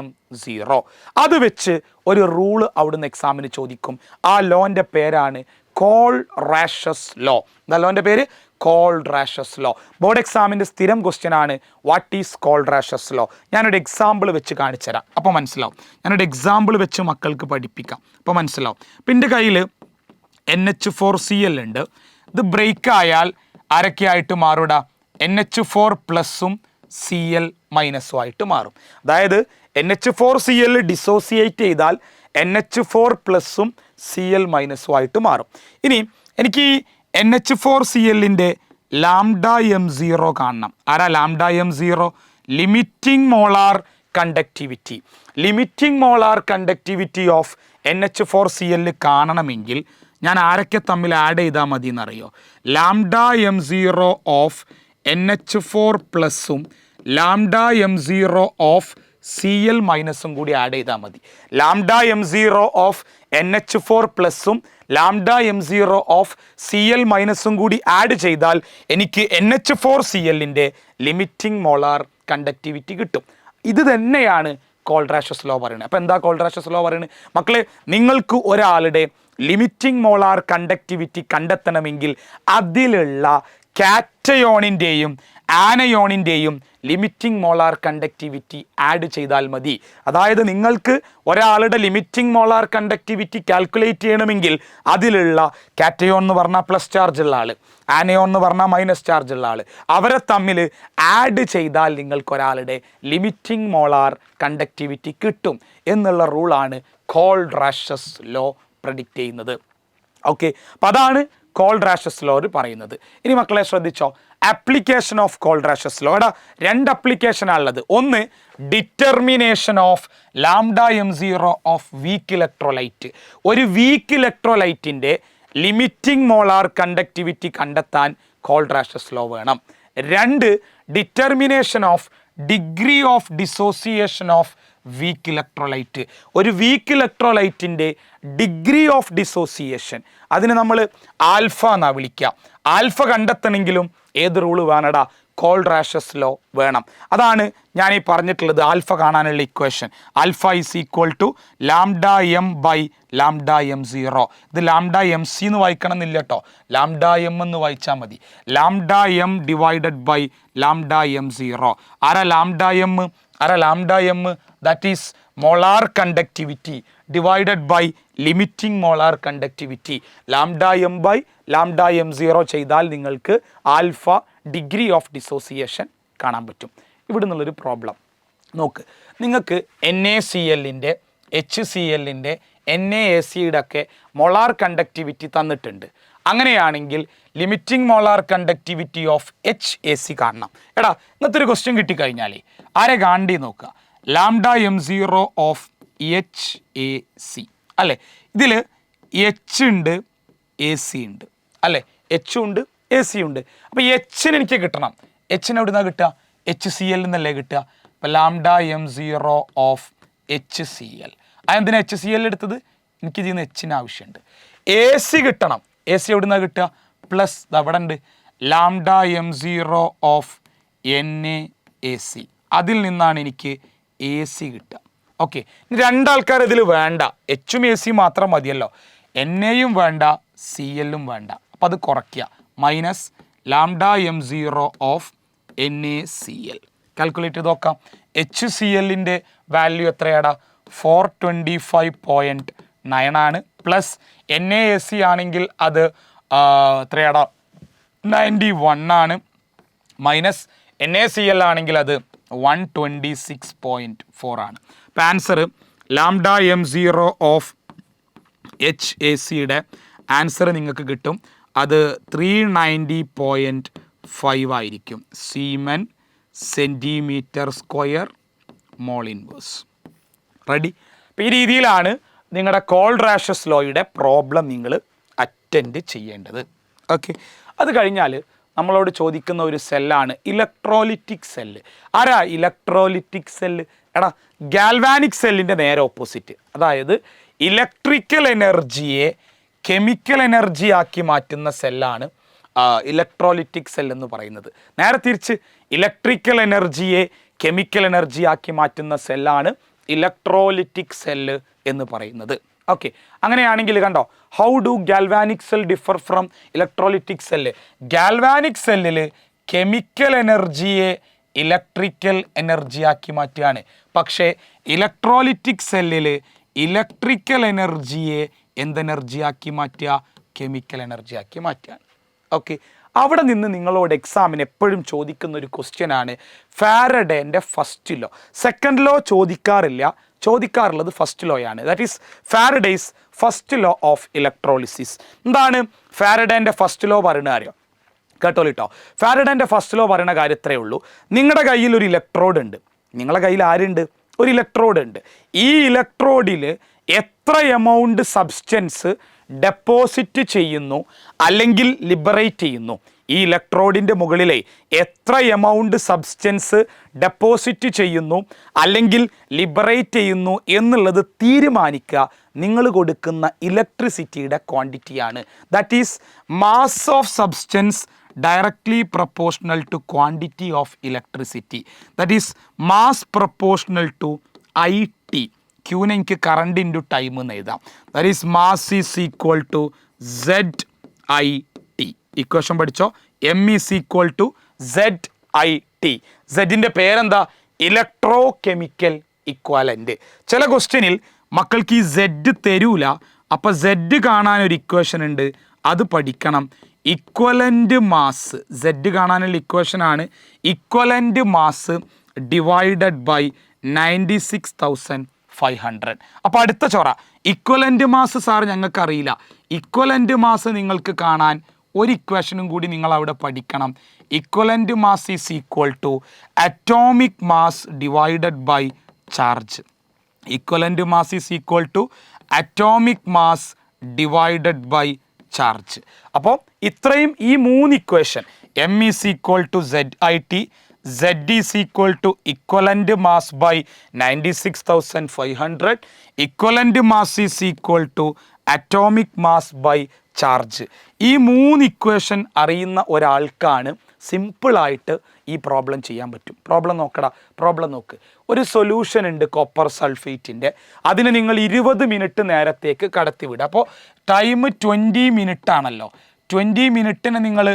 M0. അത് വെച്ച് ഒരു റൂള് അവിടുന്ന് എക്സാമിന് ചോദിക്കും. ആ ലോൻ്റെ പേരാണ് കോൾ-റാഷസ് ലോ. എന്താ ലോൻ്റെ പേര്? Call-rashes law. ബോർഡ് എക്സാമിൻ്റെ സ്ഥിരം ക്വസ്റ്റ്യൻ ആണ്, വാട്ട് ഈസ് കോൾ-റാഷസ് ലോ? ഞാനൊരു എക്സാമ്പിൾ വെച്ച് കാണിച്ചു തരാം, അപ്പോൾ മനസ്സിലാവും. ഞാനൊരു എക്സാമ്പിൾ വെച്ച് മക്കൾക്ക് പഠിപ്പിക്കാം, അപ്പോൾ മനസ്സിലാവും. അപ്പം എൻ്റെ കയ്യിൽ NH4Cl ഉണ്ട്. ഇത് ബ്രേക്ക് ആയാൽ ആരൊക്കെയായിട്ട് മാറൂടാ? NH4+ Cl- ആയിട്ട് മാറും. അതായത് NH4Cl ഡിസോസിയേറ്റ് ചെയ്താൽ NH4+ Cl- ആയിട്ട് മാറും. ഇനി എനിക്ക് ഈ NH4Clൻ്റെ ലാംഡ M0 കാണണം. ആരാ lambda M0? Limiting molar conductivity. Limiting molar conductivity of NH4Cl കാണണമെങ്കിൽ ഞാൻ ആരൊക്കെ തമ്മിൽ ആഡ് ചെയ്താൽ മതി എന്നറിയോ? ലാംഡ M0 ഓഫ് NH4+ഉം ലാംഡ M0 ഓഫ് Cl- കൂടി ആഡ് ചെയ്താൽ മതി. ലാംഡ M0 ഓഫ് NH4+ഉം ലാംഡ M0 ഓഫ് Cl- കൂടി ആഡ് ചെയ്താൽ എനിക്ക് NH4Clൻ്റെ ലിമിറ്റിംഗ് മോളാർ കണ്ടക്ടിവിറ്റി കിട്ടും. ഇത് തന്നെയാണ് കോൾ-റാഷസ് ലോ പറയുന്നത്. അപ്പോൾ എന്താ കോൾ-റാഷസ് ലോ പറയുന്നത്? മക്കളെ, നിങ്ങൾക്ക് ഒരാളുടെ ലിമിറ്റിംഗ് മോളാർ കണ്ടക്ടിവിറ്റി കണ്ടെത്തണമെങ്കിൽ അതിലുള്ള കാറ്റയോണിൻ്റെയും ആനയോണിൻ്റെയും ലിമിറ്റിംഗ് മോളാർ കണ്ടക്ടിവിറ്റി ആഡ് ചെയ്താൽ മതി. അതായത് നിങ്ങൾക്ക് ഒരാളുടെ ലിമിറ്റിംഗ് മോളാർ കണ്ടക്ടിവിറ്റി കാൽക്കുലേറ്റ് ചെയ്യണമെങ്കിൽ അതിലുള്ള കാറ്റയോൺ എന്ന് പറഞ്ഞാൽ പ്ലസ് ചാർജ് ഉള്ള ആൾ, ആനയോൺ എന്ന് പറഞ്ഞാൽ മൈനസ് ചാർജ് ഉള്ള ആൾ, അവരെ തമ്മിൽ ആഡ് ചെയ്താൽ നിങ്ങൾക്കൊരാളുടെ ലിമിറ്റിംഗ് മോളാർ കണ്ടക്ടിവിറ്റി കിട്ടും എന്നുള്ള റൂളാണ് കോൾ-റാഷസ് ലോ പ്രഡിക്റ്റ് ചെയ്യുന്നത്. ഓക്കെ, അപ്പോൾ അതാണ് കോൾ-റാഷസ് ലോ പറയുന്നത്. ഇനി മക്കളെ ശ്രദ്ധിച്ചോ, ആപ്ലിക്കേഷൻ ഓഫ് കോൾ-റാഷസ് ലോ. എടാ, രണ്ട് ആപ്ലിക്കേഷനാണുള്ളത്. ഒന്ന് determination of lambda M0 of week electrolyte. ഒരു വീക്ക് ഇലക്ട്രോലൈറ്റിൻ്റെ ലിമിറ്റിംഗ് മോളാർ കണ്ടക്ടിവിറ്റി കണ്ടെത്താൻ കോൾ-റാഷസ് ലോ വേണം. രണ്ട് determination of degree of dissociation of week electrolyte. ഒരു വീക്ക് ഇലക്ട്രോലൈറ്റിൻ്റെ ഡിഗ്രി ഓഫ് ഡിസോസിയേഷൻ, അതിന് നമ്മൾ ആൽഫ എന്നാണ് വിളിക്കുക. ആൽഫ കണ്ടെത്തണമെങ്കിലും ഏത് റൂള് വേണടാ? കോൾറാഷസ് ലോ വേണം. അതാണ് ഞാൻ ഈ പറഞ്ഞിട്ടുള്ളത് ആൽഫ കാണാനുള്ള equation. Alpha is equal to lambda M by lambda M zero. ഇത് ലാംഡ എം സി എന്ന് വായിക്കണം എന്നില്ല കേട്ടോ, ലാംഡ എം എന്ന് വായിച്ചാൽ മതി. Lambda M divided by lambda M zero. ആരാ lambda M? That is molar conductivity divided by limiting molar conductivity. Lambda M by lambda M zero ചെയ്താൽ നിങ്ങൾക്ക് ആൽഫ ഡിഗ്രി ഓഫ് ഡിസോസിയേഷൻ കാണാൻ പറ്റും. ഇവിടെ നിന്നുള്ളൊരു പ്രോബ്ലം നോക്ക്. നിങ്ങൾക്ക് NaClൻ്റെ HClൻ്റെ NaAcയുടെ ഒക്കെ മൊളാർ കണ്ടക്ടിവിറ്റി തന്നിട്ടുണ്ട്. അങ്ങനെയാണെങ്കിൽ limiting molar conductivity of HAC കാണണം. എടാ ഇന്നത്തെ ഒരു ക്വസ്റ്റ്യൻ കിട്ടിക്കഴിഞ്ഞാൽ ആരെ കാണണ്ടി നോക്കുക. Lambda M zero of HAC അല്ലേ. ഇതിൽ H ഉണ്ട് AC ഉണ്ട് അല്ലേ, H ഉണ്ട് AC ഉണ്ട്. അപ്പോൾ Hന് എനിക്ക് കിട്ടണം. Hന് എവിടെ നിന്നാണ് കിട്ടുക? HCl എന്നല്ലേ കിട്ടുക. അപ്പോൾ lambda M zero of HCl. അതെന്തിനാ HCl എടുത്തത്? എനിക്ക് ഇതിൽ നിന്ന് Hന് ആവശ്യമുണ്ട്. AC കിട്ടണം. AC എവിടെ നിന്നാണ് കിട്ടുക? പ്ലസ് അവിടെ ഉണ്ട് lambda M zero of NaAc. അതിൽ നിന്നാണ് എനിക്ക് AC കിട്ടുക. ഓക്കെ, രണ്ടാൾക്കാർ ഇതിൽ വേണ്ട, Hും AC മാത്രം മതിയല്ലോ. NAയും വേണ്ട, CLും വേണ്ട. അപ്പം അത് കുറയ്ക്കുക. Minus lambda M zero of NaCl. Calculate ചെയ്ത് നോക്കാം. HClൻ്റെ വാല്യൂ എത്രയാടാ? 425.9 ആണ്. പ്ലസ് NaAc ആണെങ്കിൽ അത് എത്രയാടാ? 91 ആണ്. മൈനസ് NaCl ആണെങ്കിൽ അത് 126.4 ആണ്. അപ്പം answer lambda M zero of HACയുടെ ആൻസർ നിങ്ങൾക്ക് കിട്ടും. അത് 390.5 ആയിരിക്കും. Siemens centimetre square mole inverse. Ready? അപ്പം ഈ രീതിയിലാണ് നിങ്ങളുടെ കോൾറാഷസ് ലോയുടെ പ്രോബ്ലം നിങ്ങൾ അറ്റൻഡ് ചെയ്യേണ്ടത്. ഓക്കെ, അത് കഴിഞ്ഞാൽ നമ്മളോട് ചോദിക്കുന്ന ഒരു സെല്ലാണ് ഇലക്ട്രോലിറ്റിക് സെല്ല്. ആരാ ഇലക്ട്രോലിറ്റിക് സെല്ല്? എടാ ഗാൽവാനിക് സെല്ലിൻ്റെ നേരെ ഓപ്പോസിറ്റ്. അതായത് ഇലക്ട്രിക്കൽ എനർജിയെ കെമിക്കൽ എനർജി ആക്കി മാറ്റുന്ന സെല്ലാണ് ഇലക്ട്രോലിറ്റിക് സെൽ എന്ന് പറയുന്നത്. നേരെ തിരിച്ച് ഇലക്ട്രിക്കൽ എനർജിയെ കെമിക്കൽ എനർജി ആക്കി മാറ്റുന്ന സെല്ലാണ് ഇലക്ട്രോലിറ്റിക് സെല്ല് എന്ന് പറയുന്നത്. ഓക്കെ, അങ്ങനെയാണെങ്കിൽ കണ്ടോ, how do galvanic cell differ from electrolytic cell? Galvanic സെല്ലിൽ കെമിക്കൽ എനർജിയെ ഇലക്ട്രിക്കൽ എനർജി ആക്കി മാറ്റുകയാണ്. പക്ഷേ ഇലക്ട്രോലിറ്റിക് സെല്ലിൽ ഇലക്ട്രിക്കൽ എനർജിയെ എന്തെനർജി ആക്കി മാറ്റുക? കെമിക്കൽ എനർജി ആക്കി മാറ്റുകയാണ്. ഓക്കെ, അവിടെ നിന്ന് നിങ്ങളോട് എക്സാമിന് എപ്പോഴും ചോദിക്കുന്ന ഒരു ക്വസ്റ്റ്യനാണ് ഫാരഡേൻ്റെ ഫസ്റ്റ് ലോ. സെക്കൻഡ് ലോ ചോദിക്കാറുള്ളത് ഫസ്റ്റ് ലോയാണ്. That is Faraday's first law of electrolysis. എന്താണ് ഫാരഡേൻ്റെ ഫസ്റ്റ് ലോ പറയുന്നത് അറിയോ? കേട്ടോളിട്ടോ. ഫാരഡേൻ്റെ ഫസ്റ്റ് ലോ പറയുന്ന കാര്യം ഇത്രയേ ഉള്ളൂ. നിങ്ങളുടെ കയ്യിൽ ഒരു ഇലക്ട്രോഡ് ഉണ്ട്. നിങ്ങളുടെ കയ്യിൽ ആരുണ്ട്? ഒരു ഇലക്ട്രോഡ് ഉണ്ട്. ഈ ഇലക്ട്രോഡിൽ എത്ര എമൗണ്ട് സബ്സ്റ്റൻസ് ഡെപ്പോസിറ്റ് ചെയ്യുന്നു അല്ലെങ്കിൽ ലിബറേറ്റ് ചെയ്യുന്നു, ഈ ഇലക്ട്രോഡിൻ്റെ മുകളിലെ എത്ര എമൗണ്ട് സബ്സ്റ്റൻസ് ഡെപ്പോസിറ്റ് ചെയ്യുന്നു അല്ലെങ്കിൽ ലിബറേറ്റ് ചെയ്യുന്നു എന്നുള്ളത് തീരുമാനിക്കുക നിങ്ങൾ കൊടുക്കുന്ന ഇലക്ട്രിസിറ്റിയുടെ ക്വാണ്ടിറ്റിയാണ്. That is mass of substance directly proportional to quantity of electricity. That is mass proportional to IT. Q-നെ എനിക്ക് കറണ്ട് ഇൻറ്റു ടൈം എന്ന് എഴുതാം. That is mass is equal to ZIT. Equation പഠിച്ചോ? M is equal to ZIT. സെഡിൻ്റെ പേരെന്താ? Electrochemical equivalent. ചില ക്വസ്റ്റ്യനിൽ മക്കൾക്ക് ഈ Z തരൂല. അപ്പോൾ Z കാണാനൊരു ഇക്വേഷൻ ഉണ്ട്, അത് പഠിക്കണം. ഇക്വലൻ്റ് മാസ്, Z കാണാനുള്ള ഇക്വേഷനാണ് ഇക്വലൻ്റ് മാസ് ഡിവൈഡഡ് ബൈ 96,500. അപ്പോൾ അടുത്ത ചോറ ഇക്വലൻ്റ് മാസ് സാർ ഞങ്ങൾക്ക് അറിയില്ല. ഇക്വലൻ്റ് മാസ് നിങ്ങൾക്ക് കാണാൻ ഒരു ഇക്വേഷനും കൂടി നിങ്ങൾ അവിടെ പഠിക്കണം. Equivalent mass is equal to atomic mass divided by charge. Equivalent mass is equal to atomic mass divided by charge. അപ്പോൾ ഇത്രയും ഈ മൂന്ന് equation M is equal to ZIT, Z is equal to equivalent mass by 96,500, equivalent mass is equal to atomic mass by charge. ഈ മൂന്ന് equation അറിയുന്ന ഒരാൾക്കാണ് സിമ്പിളായിട്ട് ഈ problem ചെയ്യാൻ പറ്റും. പ്രോബ്ലം നോക്കടാ, പ്രോബ്ലം നോക്ക്. ഒരു സൊല്യൂഷൻ ഉണ്ട് കോപ്പർ സൾഫേറ്റിൻ്റെ, അതിന് നിങ്ങൾ 20 മിനിറ്റ് നേരത്തേക്ക് കടത്തിവിടുക. അപ്പോൾ ടൈം 20 മിനിറ്റ് ആണല്ലോ. 20 മിനിറ്റിന് നിങ്ങൾ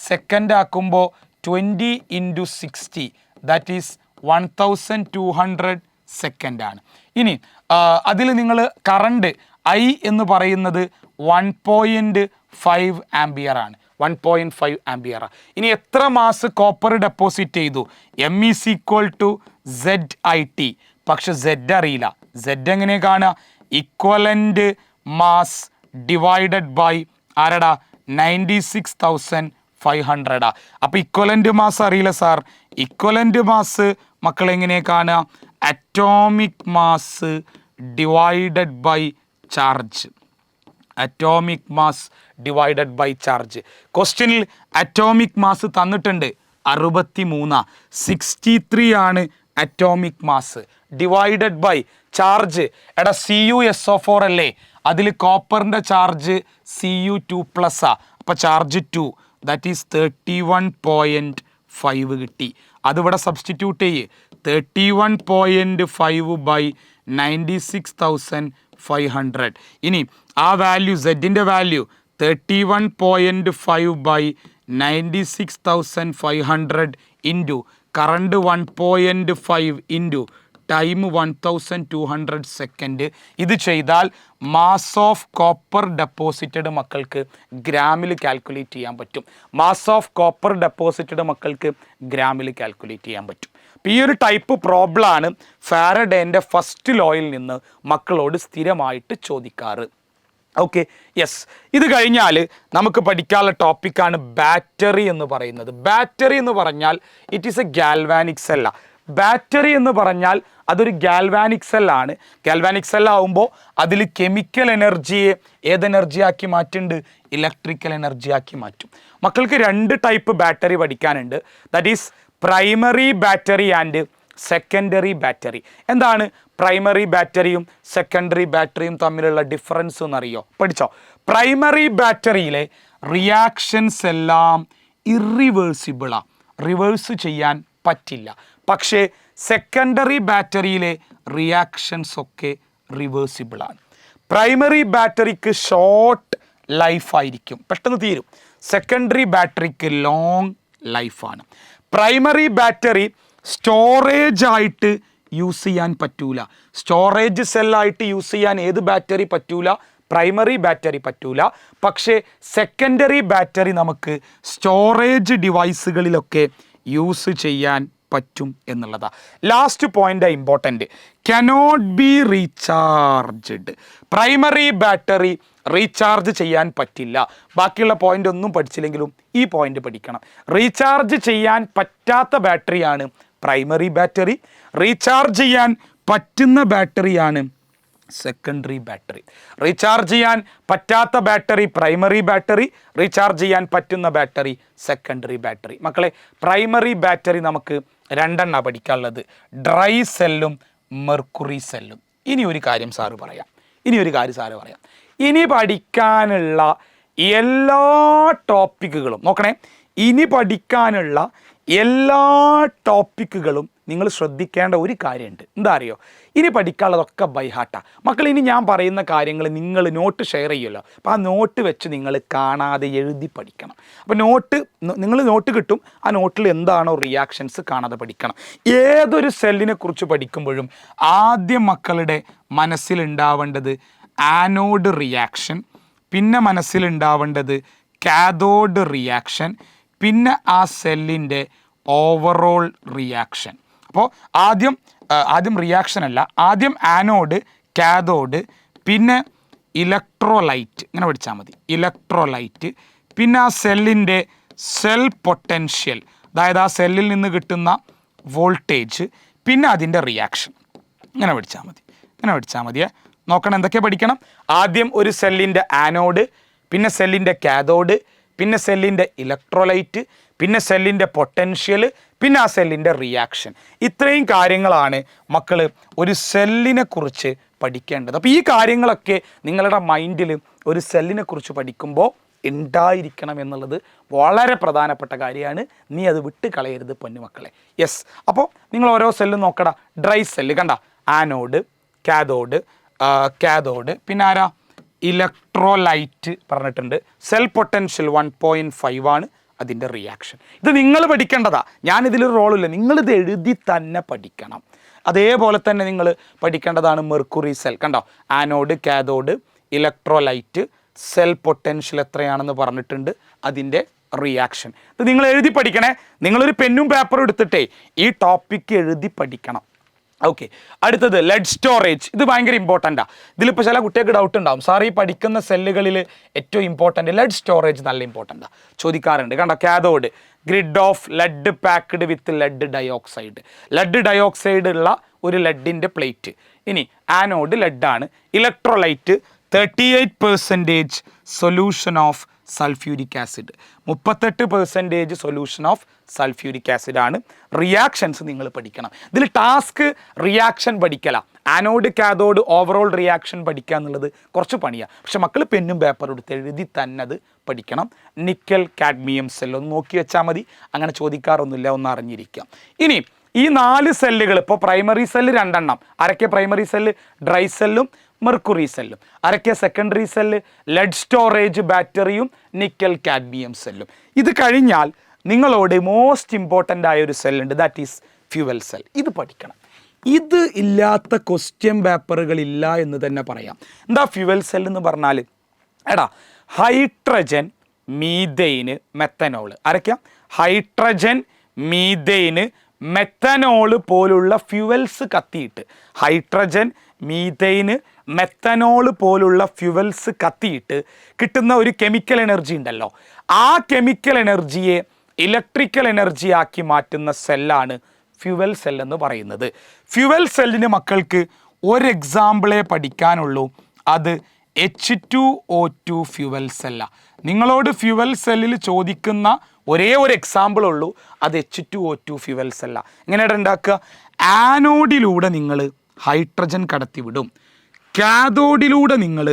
സെക്കൻഡ് ആക്കുമ്പോൾ 20 × 60 ദാറ്റ് ഈസ് 1200 സെക്കൻഡാണ്. ഇനി അതിൽ നിങ്ങൾ കറണ്ട് I എന്ന് പറയുന്നത് 1.5 ആംപിയർ ആണ്. 1.5 ആംപിയർ. ഇനി എത്ര മാസ് കോപ്പർ ഡെപ്പോസിറ്റ് ചെയ്തു? M = ZIT. പക്ഷെ Z അറിയില്ല. Z എങ്ങനെ കാണുക? ഇക്വലൻ്റ് മാസ് ഡിവൈഡഡ് ബൈ ആരടാ 96,500. അപ്പോൾ ഇക്വലൻ്റ് മാസ് അറിയില്ല സാർ. ഇക്വലൻ്റ് മാസ് മക്കളെങ്ങനെ കാണുക? Atomic mass divided by charge. Atomic mass divided by charge. ക്വസ്റ്റ്യനിൽ അറ്റോമിക് മാസ് തന്നിട്ടുണ്ട് 63. 63 ആണ് atomic mass divided by charge. എടാ CuSO4 അല്ലേ, അതിൽ കോപ്പറിൻ്റെ ചാർജ് Cu2+. അപ്പോൾ ചാർജ് 2 ദാറ്റ് ഈസ് 31.5 കിട്ടി. അതിവിടെ സബ്സ്റ്റിറ്റ്യൂട്ട് ചെയ്യ്. 31.5 ബൈ 96,500. ഇനി ആ വാല്യൂ സെഡിൻ്റെ value 31.5 by 96,500 into current 1.5 into time 1200 second. ഇത് ചെയ്താൽ മാസ് ഓഫ് കോപ്പർ ഡെപ്പോസിറ്റഡ് മക്കൾക്ക് ഗ്രാമിൽ കാൽക്കുലേറ്റ് ചെയ്യാൻ പറ്റും. മാസ് ഓഫ് കോപ്പർ ഡെപ്പോസിറ്റഡ് മക്കൾക്ക് ഗ്രാമിൽ കാൽക്കുലേറ്റ് ചെയ്യാൻ പറ്റും. അപ്പോൾ ഈ ഒരു ടൈപ്പ് പ്രോബ്ലമാണ് ഫാരഡേൻ്റെ ഫസ്റ്റ് ലോയിൽ നിന്ന് മക്കളോട് സ്ഥിരമായിട്ട് ചോദിക്കാറ്. Okay, yes. ഇത് കഴിഞ്ഞാൽ നമുക്ക് പഠിക്കാനുള്ള ടോപ്പിക്കാണ് ബാറ്ററി എന്ന് പറയുന്നത്. ബാറ്ററി എന്ന് പറഞ്ഞാൽ it is A galvanic sella. Battery എന്ന് പറഞ്ഞാൽ അതൊരു ഗാൽവാനിക് സെല്ലാണ്. ഗാൽവാനിക് സെല്ലാവുമ്പോൾ അതിൽ കെമിക്കൽ എനർജിയെ ഏതെനർജി ആക്കി മാറ്റുന്നുണ്ട്? ഇലക്ട്രിക്കൽ എനർജി ആക്കി മാറ്റും. മക്കൾക്ക് 2 ടൈപ്പ് ബാറ്ററി പഠിക്കാനുണ്ട്. That is primary battery and secondary battery. എന്താണ് പ്രൈമറി ബാറ്ററിയും സെക്കൻഡറി ബാറ്ററിയും തമ്മിലുള്ള ഡിഫറൻസ് എന്നറിയോ? പഠിച്ചോ? പ്രൈമറി ബാറ്ററിയിലെ റിയാക്ഷൻസ് എല്ലാം ഇറിവേഴ്സിബിളാണ്, റിവേഴ്സ് ചെയ്യാൻ പറ്റില്ല. പക്ഷേ സെക്കൻഡറി ബാറ്ററിയിലെ റിയാക്ഷൻസ് ഒക്കെ റിവേഴ്സിബിളാണ്. പ്രൈമറി ബാറ്ററിക്ക് ഷോർട്ട് ലൈഫായിരിക്കും, പെട്ടെന്ന് തീരും. സെക്കൻഡറി ബാറ്ററിക്ക് ലോങ് ലൈഫാണ്. പ്രൈമറി ബാറ്ററി സ്റ്റോറേജ് ആയിട്ട് യൂസ് ചെയ്യാൻ പറ്റൂല. സ്റ്റോറേജ് സെല്ലായിട്ട് യൂസ് ചെയ്യാൻ ഏത് ബാറ്ററി പറ്റൂല? പ്രൈമറി ബാറ്ററി പറ്റൂല. പക്ഷേ സെക്കൻഡറി ബാറ്ററി നമുക്ക് സ്റ്റോറേജ് ഡിവൈസുകളിലൊക്കെ യൂസ് ചെയ്യാൻ പറ്റും എന്നുള്ളതാണ്. Last point important, cannot be recharged. Primary battery recharge ചെയ്യാൻ പറ്റില്ല. ബാക്കിയുള്ള പോയിന്റ് ഒന്നും പഠിച്ചില്ലെങ്കിലും ഈ പോയിന്റ് പഠിക്കണം. റീചാർജ് ചെയ്യാൻ പറ്റാത്ത ബാറ്ററിയാണ് പ്രൈമറി ബാറ്ററി. റീചാർജ് ചെയ്യാൻ പറ്റുന്ന ബാറ്ററിയാണ് സെക്കൻഡറി ബാറ്ററി. റീചാർജ് ചെയ്യാൻ പറ്റാത്ത ബാറ്ററി പ്രൈമറി ബാറ്ററി, റീചാർജ് ചെയ്യാൻ പറ്റുന്ന ബാറ്ററി സെക്കൻഡറി ബാറ്ററി. മക്കളെ, പ്രൈമറി ബാറ്ററി നമുക്ക് 2 പഠിക്കാനുള്ളത്, ഡ്രൈ സെല്ലും മെർക്കുറി സെല്ലും. ഇനി ഒരു കാര്യം സാറ് പറയാം. ഇനി പഠിക്കാനുള്ള എല്ലാ ടോപ്പിക്കുകളും നോക്കണേ. ഇനി പഠിക്കാനുള്ള എല്ലാ ടോപ്പിക്കുകളും നിങ്ങൾ ശ്രദ്ധിക്കേണ്ട ഒരു കാര്യമുണ്ട്. എന്താ അറിയോ? ഇനി പഠിക്കാനുള്ളതൊക്കെ ബൈഹാർട്ടാണ് മക്കൾ. ഇനി ഞാൻ പറയുന്ന കാര്യങ്ങൾ നിങ്ങൾ നോട്ട് ഷെയർ ചെയ്യുമല്ലോ. അപ്പോൾ ആ നോട്ട് വെച്ച് നിങ്ങൾ കാണാതെ എഴുതി പഠിക്കണം. അപ്പോൾ നിങ്ങൾ നോട്ട് കിട്ടും. ആ നോട്ടിൽ എന്താണോ റിയാക്ഷൻസ് കാണാതെ പഠിക്കണം. ഏതൊരു സെല്ലിനെ കുറിച്ച് പഠിക്കുമ്പോഴും ആദ്യം മക്കളുടെ മനസ്സിലുണ്ടാവേണ്ടത് ആനോഡ് റിയാക്ഷൻ, പിന്നെ മനസ്സിലുണ്ടാവേണ്ടത് കാഥോഡ് റിയാക്ഷൻ, പിന്നെ ആ സെല്ലിൻ്റെ ഓവറോൾ റിയാക്ഷൻ. അപ്പോൾ ആദ്യം റിയാക്ഷൻ അല്ല, ആദ്യം ആനോഡ്, കാഥോഡ്, പിന്നെ ഇലക്ട്രോലൈറ്റ്. ഇങ്ങനെ പഠിച്ചാൽ മതി. ഇലക്ട്രോലൈറ്റ്, പിന്നെ ആ സെല്ലിൻ്റെ സെൽ പൊട്ടൻഷ്യൽ, അതായത് ആ സെല്ലിൽ നിന്ന് കിട്ടുന്ന വോൾട്ടേജ്, പിന്നെ അതിൻ്റെ റിയാക്ഷൻ. ഇങ്ങനെ പഠിച്ചാൽ മതിയേ. നോക്കണം എന്തൊക്കെ പഠിക്കണം. ആദ്യം ഒരു സെല്ലിൻ്റെ ആനോഡ്, പിന്നെ സെല്ലിൻ്റെ കാഥോഡ്, പിന്നെ സെല്ലിൻ്റെ ഇലക്ട്രോലൈറ്റ്, പിന്നെ സെല്ലിൻ്റെ പൊട്ടൻഷ്യൽ, പിന്നെ ആ സെല്ലിൻ്റെ റിയാക്ഷൻ. ഇത്രയും കാര്യങ്ങളാണ് മക്കൾ ഒരു സെല്ലിനെ കുറിച്ച് പഠിക്കേണ്ടത്. അപ്പോൾ ഈ കാര്യങ്ങളൊക്കെ നിങ്ങളുടെ മൈൻഡിൽ ഒരു സെല്ലിനെ കുറിച്ച് പഠിക്കുമ്പോൾ ഉണ്ടായിരിക്കണം എന്നുള്ളത് വളരെ പ്രധാനപ്പെട്ട കാര്യമാണ്. നീ അത് വിട്ട് കളയരുത് പൊന്നുമക്കളെ. യെസ്, അപ്പോൾ നിങ്ങൾ ഓരോ സെല്ലും നോക്കടാ. ഡ്രൈ സെല്ല് കണ്ട, ആനോഡ്, കാഥോഡ്, പിന്നെ ആരാ, ഇലക്ട്രോലൈറ്റ് പറഞ്ഞിട്ടുണ്ട്. സെൽ പൊട്ടൻഷ്യൽ 1.5 ആണ് അതിൻ്റെ റിയാക്ഷൻ. ഇത് നിങ്ങൾ പഠിക്കേണ്ടതാ, ഞാനിതിലൊരു റോളില്ല, നിങ്ങളിത് എഴുതി തന്നെ പഠിക്കണം. അതേപോലെ തന്നെ നിങ്ങൾ പഠിക്കേണ്ടതാണ് മെർക്കുറി സെൽ. കണ്ടോ, anode, cathode, electrolyte, cell potential എത്രയാണെന്ന് പറഞ്ഞിട്ടുണ്ട്, അതിൻ്റെ റിയാക്ഷൻ. ഇത് നിങ്ങൾ എഴുതി പഠിക്കണേ. നിങ്ങളൊരു പെന്നും പേപ്പറും എടുത്തിട്ടേ ഈ ടോപ്പിക്ക് എഴുതി പഠിക്കണം. ഓക്കെ, അടുത്തത് ലെഡ് സ്റ്റോറേജ്. ഇത് ഭയങ്കര ഇമ്പോർട്ടൻ്റാണ്. ഇതിലിപ്പോൾ ചില കുട്ടികൾക്ക് ഡൗട്ട് ഉണ്ടാവും, സാർ ഈ പഠിക്കുന്ന സെല്ലുകളിൽ ഏറ്റവും ഇമ്പോർട്ടൻ്റ് ലെഡ് സ്റ്റോറേജ് നല്ല ഇമ്പോർട്ടൻ്റാണ്, ചോദിക്കാറുണ്ട്. കണ്ടോ, cathode grid of lead packed with lead dioxide ഉള്ള ഒരു ലെഡിൻ്റെ പ്ലേറ്റ്. ഇനി ആനോഡ് ലെഡാണ്. Electrolyte 38% solution of sulphuric acid, 38% solution of sulphuric acid ആണ്. റിയാക്ഷൻസ് നിങ്ങൾ പഠിക്കണം. ഇതിൽ ടാസ്ക് റിയാക്ഷൻ പഠിക്കല. ആനോഡ്, കാഥോഡ്, ഓവറോൾ റിയാക്ഷൻ പഠിക്കുക എന്നുള്ളത് കുറച്ച് പണിയാണ്. പക്ഷെ മക്കൾ പെന്നും പേപ്പറും എടുത്ത് എഴുതി തന്നെ അത് പഠിക്കണം. നിക്കൽ കാഡ്മിയം സെൽ ഒന്ന് നോക്കി വെച്ചാൽ മതി, അങ്ങനെ ചോദിക്കാറൊന്നുമില്ല, ഒന്ന് അറിഞ്ഞിരിക്കാം. ഇനി ഈ 4 സെല്ലുകൾ, ഇപ്പോൾ പ്രൈമറി സെല്ല് 2 എണ്ണം. ആരൊക്കെ പ്രൈമറി സെല്ല്? ഡ്രൈ സെല്ലും മെർക്കുറി സെല്ലും. ആരൊക്കെ സെക്കൻഡറി സെല്ല്? ലെഡ് സ്റ്റോറേജ് ബാറ്ററിയും നിക്കൽ കാഡ്മിയം സെല്ലും. ഇത് കഴിഞ്ഞാൽ നിങ്ങളോട് മോസ്റ്റ് ഇമ്പോർട്ടൻ്റ് ആയ ഒരു സെല്ലുണ്ട്, ദാറ്റ് ഈസ് ഫ്യൂവൽ സെൽ. ഇത് പഠിക്കണം. ഇത് ഇല്ലാത്ത ക്വസ്റ്റ്യൻ പേപ്പറുകളില്ല എന്ന് തന്നെ പറയാം. എന്താ ഫ്യൂവൽ സെൽ എന്ന് പറഞ്ഞാൽ? എടാ, ഹൈഡ്രജൻ, മീഥെയ്ന്, മെത്തനോള്. ആരൊക്കെയാ? ഹൈഡ്രജൻ, മീഥെയ്ന്, മെത്തനോള് പോലുള്ള ഫ്യൂവൽസ് കത്തിയിട്ട്, ഹൈഡ്രജൻ, മീഥെയ്ന്, മെത്തനോള് പോലുള്ള ഫ്യൂവൽസ് കത്തിയിട്ട് കിട്ടുന്ന ഒരു കെമിക്കൽ എനർജി ഉണ്ടല്ലോ, ആ കെമിക്കൽ എനർജിയെ ഇലക്ട്രിക്കൽ എനർജി ആക്കി മാറ്റുന്ന സെല്ലാണ് ഫ്യൂവൽ സെൽ എന്ന് പറയുന്നത്. ഫ്യൂവൽ സെല്ലിന് മക്കൾക്ക് ഒരു എക്സാമ്പിളേ പഠിക്കാനുള്ളൂ, അത് H2O2 ഫ്യൂവൽ സെല്ലാണ്. നിങ്ങളോട് ഫ്യൂവൽ സെല്ലിൽ ചോദിക്കുന്ന ഒരേ ഒരു എക്സാമ്പിൾ ഉള്ളൂ, അത് H2O2 ഫ്യൂവൽ സെല്ലാണ്. എങ്ങനെയാണ് ഉണ്ടാക്കുക? ആനോഡിലൂടെ നിങ്ങൾ ഹൈഡ്രജൻ കടത്തിവിടും, കാഥോഡിലൂടെ നിങ്ങൾ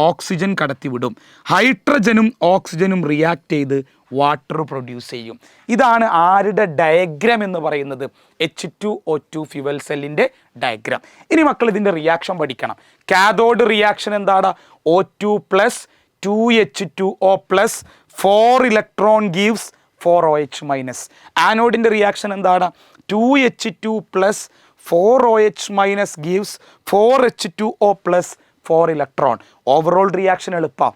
ഓക്സിജൻ കടത്തിവിടും, ഹൈഡ്രജനും ഓക്സിജനും റിയാക്ട് ചെയ്ത് വാട്ടർ പ്രൊഡ്യൂസ് ചെയ്യും. ഇതാണ് ആരുടെ ഡയഗ്രാം എന്ന് പറയുന്നത്? H2O2 ഫ്യൂവൽ സെല്ലിൻ്റെ ഡയഗ്രാം. ഇനി മക്കൾ ഇതിൻ്റെ റിയാക്ഷൻ പഠിക്കണം. കാഥോഡ് റിയാക്ഷൻ എന്താണ്? O2 + 2H2O + 4 electron gives 4OH-. ആനോഡിൻ്റെ reaction എന്താണ്? 2H2 + 4OH- gives 4H2O + 4 electron. Overall reaction എളുപ്പം,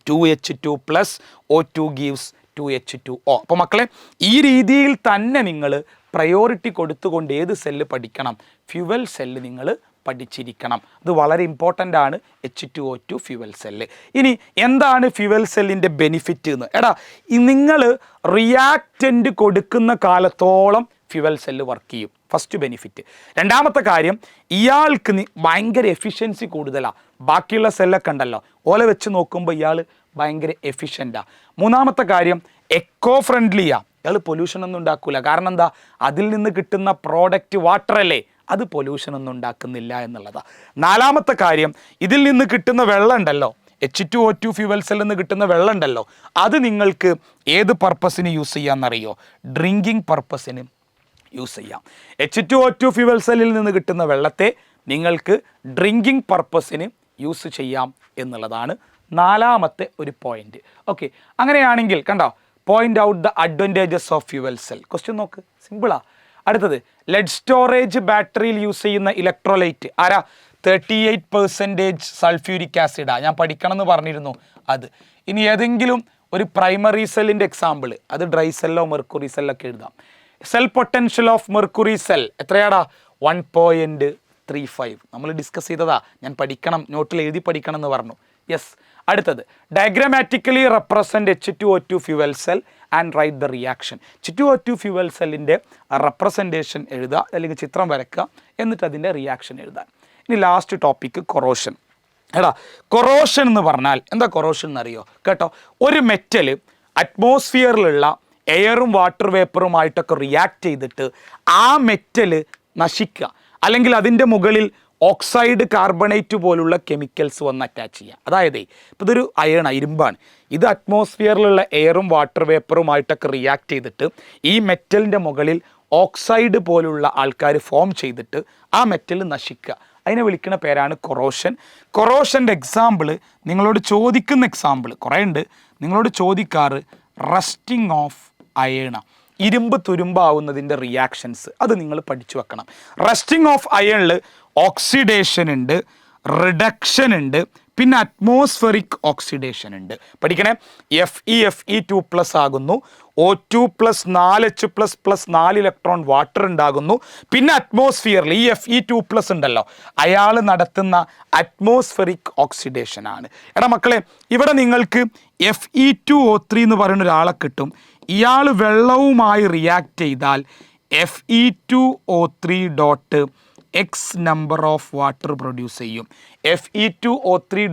2H2 + O2 ഗീവ്സ് 2H2O. അപ്പോൾ മക്കളെ, ഈ രീതിയിൽ തന്നെ നിങ്ങൾ പ്രയോറിറ്റി കൊടുത്തുകൊണ്ട് ഏത് സെല്ല് പഠിക്കണം? ഫ്യൂവൽ സെല്ല് നിങ്ങൾ പഠിച്ചിരിക്കണം. അത് വളരെ ഇമ്പോർട്ടൻ്റ് ആണ്, H2O2 ഫ്യൂവൽ സെല്ല്. ഇനി എന്താണ് ഫ്യൂവൽ സെല്ലിൻ്റെ ബെനിഫിറ്റ് എന്ന്? എടാ, നിങ്ങൾ റിയാക്റ്റൻ്റ് കൊടുക്കുന്ന കാലത്തോളം ഫ്യൂവൽ സെല്ല് വർക്ക് ചെയ്യും. First benefit. രണ്ടാമത്തെ കാര്യം, ഇയാൾക്ക് ഭയങ്കര എഫിഷ്യൻസി കൂടുതലാണ്. ബാക്കിയുള്ള സെല്ലൊക്കെ ഉണ്ടല്ലോ, ഓല വെച്ച് നോക്കുമ്പോൾ ഇയാൾ ഭയങ്കര എഫിഷ്യൻ്റാണ്. മൂന്നാമത്തെ കാര്യം, എക്കോ ഫ്രണ്ട്ലിയാണ്. ഇയാൾ പൊല്യൂഷനൊന്നും ഉണ്ടാക്കില്ല. കാരണം എന്താ? അതിൽ നിന്ന് കിട്ടുന്ന പ്രോഡക്റ്റ് വാട്ടർ അല്ലേ, അത് പൊല്യൂഷനൊന്നും ഉണ്ടാക്കുന്നില്ല എന്നുള്ളതാണ്. നാലാമത്തെ കാര്യം, ഇതിൽ നിന്ന് കിട്ടുന്ന വെള്ളം ഉണ്ടല്ലോ, H2O2 ഫ്യൂവൽ സെല്ലിൽ നിന്ന് കിട്ടുന്ന വെള്ളം ഉണ്ടല്ലോ, അത് നിങ്ങൾക്ക് ഏത് പർപ്പസിന് യൂസ് ചെയ്യാമെന്നറിയോ? ഡ്രിങ്കിങ് പർപ്പസിന് യൂസ് ചെയ്യാം. H2O2 ഫ്യൂവൽ സെല്ലിൽ നിന്ന് കിട്ടുന്ന വെള്ളത്തെ നിങ്ങൾക്ക് ഡ്രിങ്കിങ് പർപ്പസിന് യൂസ് ചെയ്യാം എന്നുള്ളതാണ് നാലാമത്തെ ഒരു പോയിന്റ്. ഓക്കെ, അങ്ങനെയാണെങ്കിൽ കണ്ടോ, point out the advantages of fuel cell. Question നോക്ക്, സിമ്പിളാ. അടുത്തത്, ലെഡ് സ്റ്റോറേജ് ബാറ്ററിയിൽ യൂസ് ചെയ്യുന്ന ഇലക്ട്രോലൈറ്റ് ആരാ? 38% സൾഫ്യൂരിക് ആസിഡാണ്. ഞാൻ പഠിക്കണം എന്ന് പറഞ്ഞിരുന്നു അത്. ഇനി ഏതെങ്കിലും ഒരു പ്രൈമറി സെല്ലിൻ്റെ എക്സാമ്പിൾ, അത് ഡ്രൈ സെല്ലോ മെർക്കുറി സെല്ലൊക്കെ എഴുതാം. Cell potential of mercury cell എത്രയാടാ? 1.35. നമ്മൾ ഡിസ്കസ് ചെയ്തതാ, ഞാൻ പഠിക്കണം, നോട്ടിൽ എഴുതി പഠിക്കണം എന്ന് പറഞ്ഞു. യെസ്. അടുത്തത്, diagrammatically represent H2O2 fuel cell and write the reaction. H2O2 fuel സെല്ലിൻ്റെ റെപ്രസെൻറ്റേഷൻ എഴുതുക, അല്ലെങ്കിൽ ചിത്രം വരയ്ക്കുക, എന്നിട്ട് അതിൻ്റെ റിയാക്ഷൻ എഴുതാൻ. ഇനി ലാസ്റ്റ് ടോപ്പിക്ക്, കൊറോഷൻ. എടാ, കൊറോഷൻ എന്ന് പറഞ്ഞാൽ എന്താ? കൊറോഷൻ എന്നറിയോ? കേട്ടോ, ഒരു മെറ്റൽ അറ്റ്മോസ്ഫിയറിലുള്ള എയറും വാട്ടർ വേപ്പറുമായിട്ടൊക്കെ റിയാക്ട് ചെയ്തിട്ട് ആ മെറ്റൽ നശിക്കുക, അല്ലെങ്കിൽ അതിൻ്റെ മുകളിൽ ഓക്സൈഡ് കാർബണേറ്റ് പോലുള്ള കെമിക്കൽസ് വന്ന് അറ്റാച്ച് ചെയ്യുക. അതായത് ഇപ്പോൾ ഇതൊരു അയൺ ഇരുമ്പാണ്, ഇത് അറ്റ്മോസ്ഫിയറിലുള്ള എയറും വാട്ടർ വേപ്പറുമായിട്ടൊക്കെ റിയാക്ട് ചെയ്തിട്ട് ഈ മെറ്റലിൻ്റെ മുകളിൽ ഓക്സൈഡ് പോലുള്ള ആൾക്കാർ ഫോം ചെയ്തിട്ട് ആ മെറ്റൽ നശിക്കുക. അതിനെ വിളിക്കുന്ന പേരാണ് കൊറോഷൻ. കൊറോഷൻ്റെ എക്സാമ്പിൾ നിങ്ങളോട് ചോദിക്കുന്ന എക്സാമ്പിൾ കുറേ ഉണ്ട്. നിങ്ങളോട് ചോദിക്കാറ് റസ്റ്റിംഗ് ഓഫ് അയേണ, ഇരുമ്പ് തുരുമ്പാവുന്നതിൻ്റെ റിയാക്ഷൻസ്, അത് നിങ്ങൾ പഠിച്ചു വെക്കണം. റസ്റ്റിംഗ് ഓഫ് അയണിൽ ഓക്സിഡേഷൻ ഉണ്ട്, റിഡക്ഷൻ ഉണ്ട്, പിന്നെ അറ്റ്മോസ്ഫെറിക് ഓക്സിഡേഷൻ ഉണ്ട്. പഠിക്കണേ. Fe2+ ആകുന്നു, O2+, 4H++, 4 ഇലക്ട്രോൺ വാട്ടർ ഉണ്ടാകുന്നു. പിന്നെ അറ്റ്മോസ്ഫിയറിൽ ഈ Fe2+ ഉണ്ടല്ലോ, അയാൾ നടത്തുന്ന അറ്റ്മോസ്ഫെറിക് ഓക്സിഡേഷൻ ആണ്. എടാ മക്കളെ, ഇവിടെ നിങ്ങൾക്ക് Fe2O3 എന്ന് പറയുന്ന ഒരാളെ കിട്ടും. ഇയാൾ വെള്ളവുമായി റിയാക്ട് ചെയ്താൽ Fe2O3 X number of water produce ചെയ്യും. Fe2O3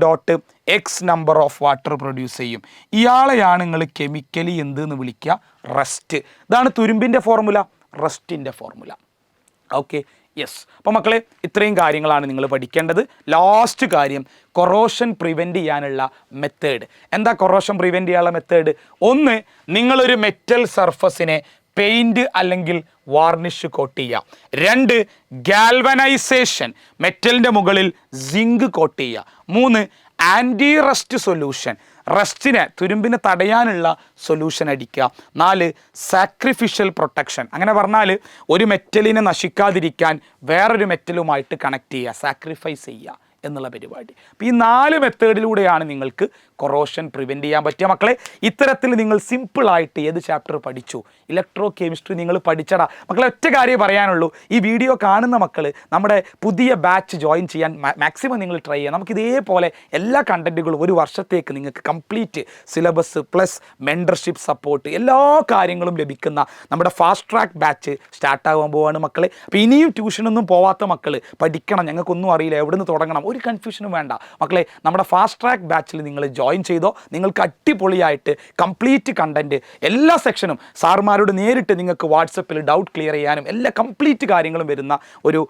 X number of water produce ചെയ്യും. ഇയാളെയാണ് നിങ്ങൾ കെമിക്കലി എന്തെന്ന് വിളിക്കുക? റസ്റ്റ്. ഇതാണ് തുരുമ്പിൻ്റെ ഫോർമുല, റസ്റ്റിൻ്റെ ഫോർമുല. Okay, yes. അപ്പോൾ മക്കളെ, ഇത്രയും കാര്യങ്ങളാണ് നിങ്ങൾ പഠിക്കേണ്ടത്. ലാസ്റ്റ് കാര്യം, കൊറോഷൻ പ്രിവെൻറ്റ് ചെയ്യാനുള്ള മെത്തേഡ്. എന്താ കൊറോഷൻ പ്രിവെൻറ്റ് ചെയ്യാനുള്ള മെത്തേഡ്? ഒന്ന്, നിങ്ങളൊരു മെറ്റൽ സർഫസിനെ പെയിൻറ്റ് അല്ലെങ്കിൽ വാർണിഷ് കോട്ട് ചെയ്യുക. 2, ഗാൽവനൈസേഷൻ, മെറ്റലിൻ്റെ മുകളിൽ സിങ്ക് കോട്ട് ചെയ്യുക. 3, ആൻറ്റി റസ്റ്റ് സൊല്യൂഷൻ, റസ്റ്റിനെ തുരുമ്പിനെ തടയാനുള്ള സൊല്യൂഷൻ അടിക്കുക. 4, സാക്രിഫിഷ്യൽ പ്രൊട്ടക്ഷൻ. അങ്ങനെ പറഞ്ഞാൽ ഒരു മെറ്റലിനെ നശിക്കാതിരിക്കാൻ വേറൊരു മെറ്റലുമായിട്ട് കണക്ട് ചെയ്യുക, സാക്രിഫൈസ് ചെയ്യുക എന്നുള്ള പരിപാടി. അപ്പോൾ ഈ 4 മെത്തേഡിലൂടെയാണ് നിങ്ങൾക്ക് കൊറോഷൻ പ്രിവെൻറ്റ് ചെയ്യാൻ പറ്റുക. മക്കളെ, ഇത്തരത്തിൽ നിങ്ങൾ സിമ്പിളായിട്ട് ഏത് ചാപ്റ്റർ പഠിച്ചു? ഇലക്ട്രോ കെമിസ്ട്രി നിങ്ങൾ പഠിച്ചടാ. മക്കളെ, ഒറ്റ കാര്യം പറയാനുള്ളൂ, ഈ വീഡിയോ കാണുന്ന മക്കൾ നമ്മുടെ പുതിയ ബാച്ച് ജോയിൻ ചെയ്യാൻ മാക്സിമം നിങ്ങൾ ട്രൈ ചെയ്യുക. നമുക്ക് ഇതേപോലെ എല്ലാ കണ്ടൻറ്റുകളും ഒരു വർഷത്തേക്ക് നിങ്ങൾക്ക് complete syllabus plus mentorship support എല്ലാ കാര്യങ്ങളും ലഭിക്കുന്ന നമ്മുടെ ഫാസ്റ്റ് ട്രാക്ക് ബാച്ച് സ്റ്റാർട്ടാകാൻ പോവാണ് മക്കളെ. അപ്പോൾ ഇനിയും ട്യൂഷനൊന്നും പോവാത്ത മക്കൾ പഠിക്കണം, ഞങ്ങൾക്കൊന്നും അറിയില്ല, എവിടെ നിന്ന് തുടങ്ങണം, ഒരു കൺഫ്യൂഷനും വേണ്ട മക്കളെ. നമ്മുടെ ഫാസ്റ്റ് ട്രാക്ക് ബാച്ചിൽ നിങ്ങൾ ജോയിൻ ചെയ്തോ, നിങ്ങൾക്ക് അടിപൊളിയായിട്ട് കംപ്ലീറ്റ് കണ്ടൻറ്റ് എല്ലാ സെക്ഷനും സാർമാരോട് നേരിട്ട് നിങ്ങൾക്ക് വാട്സപ്പിൽ ഡൗട്ട് ക്ലിയർ ചെയ്യാനും എല്ലാ കംപ്ലീറ്റ് കാര്യങ്ങളും വരുന്ന ഒരു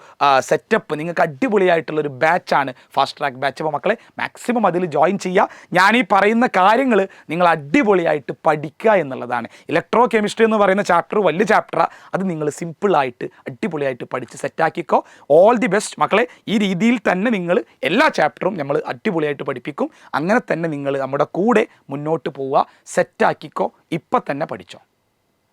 സെറ്റപ്പ്, നിങ്ങൾക്ക് അടിപൊളിയായിട്ടുള്ളൊരു ബാച്ചാണ് ഫാസ്റ്റ് ട്രാക്ക് ബാച്ച്. അപ്പോൾ മക്കളെ, മാക്സിമം അതിൽ ജോയിൻ ചെയ്യുക. ഞാൻ ഈ പറയുന്ന കാര്യങ്ങൾ നിങ്ങൾ അടിപൊളിയായിട്ട് പഠിക്കുക എന്നുള്ളതാണ്. ഇലക്ട്രോ കെമിസ്ട്രി എന്ന് പറയുന്ന ചാപ്റ്റർ വലിയ ചാപ്റ്ററാണ്, അത് നിങ്ങൾ സിമ്പിളായിട്ട് അടിപൊളിയായിട്ട് പഠിച്ച് സെറ്റാക്കിക്കോ. ഓൾ ദി ബെസ്റ്റ് മക്കളെ. ഈ രീതിയിൽ തന്നെ നിങ്ങൾ എല്ലാ ചാപ്റ്ററും നമ്മൾ അടിപൊളിയായിട്ട് പഠിപ്പിക്കും. അങ്ങനെ തന്നെ നിങ്ങൾ നമ്മുടെ കൂടെ മുന്നോട്ട് പോവുക, സെറ്റാക്കിക്കോ, ഇപ്പം തന്നെ പഠിച്ചോ.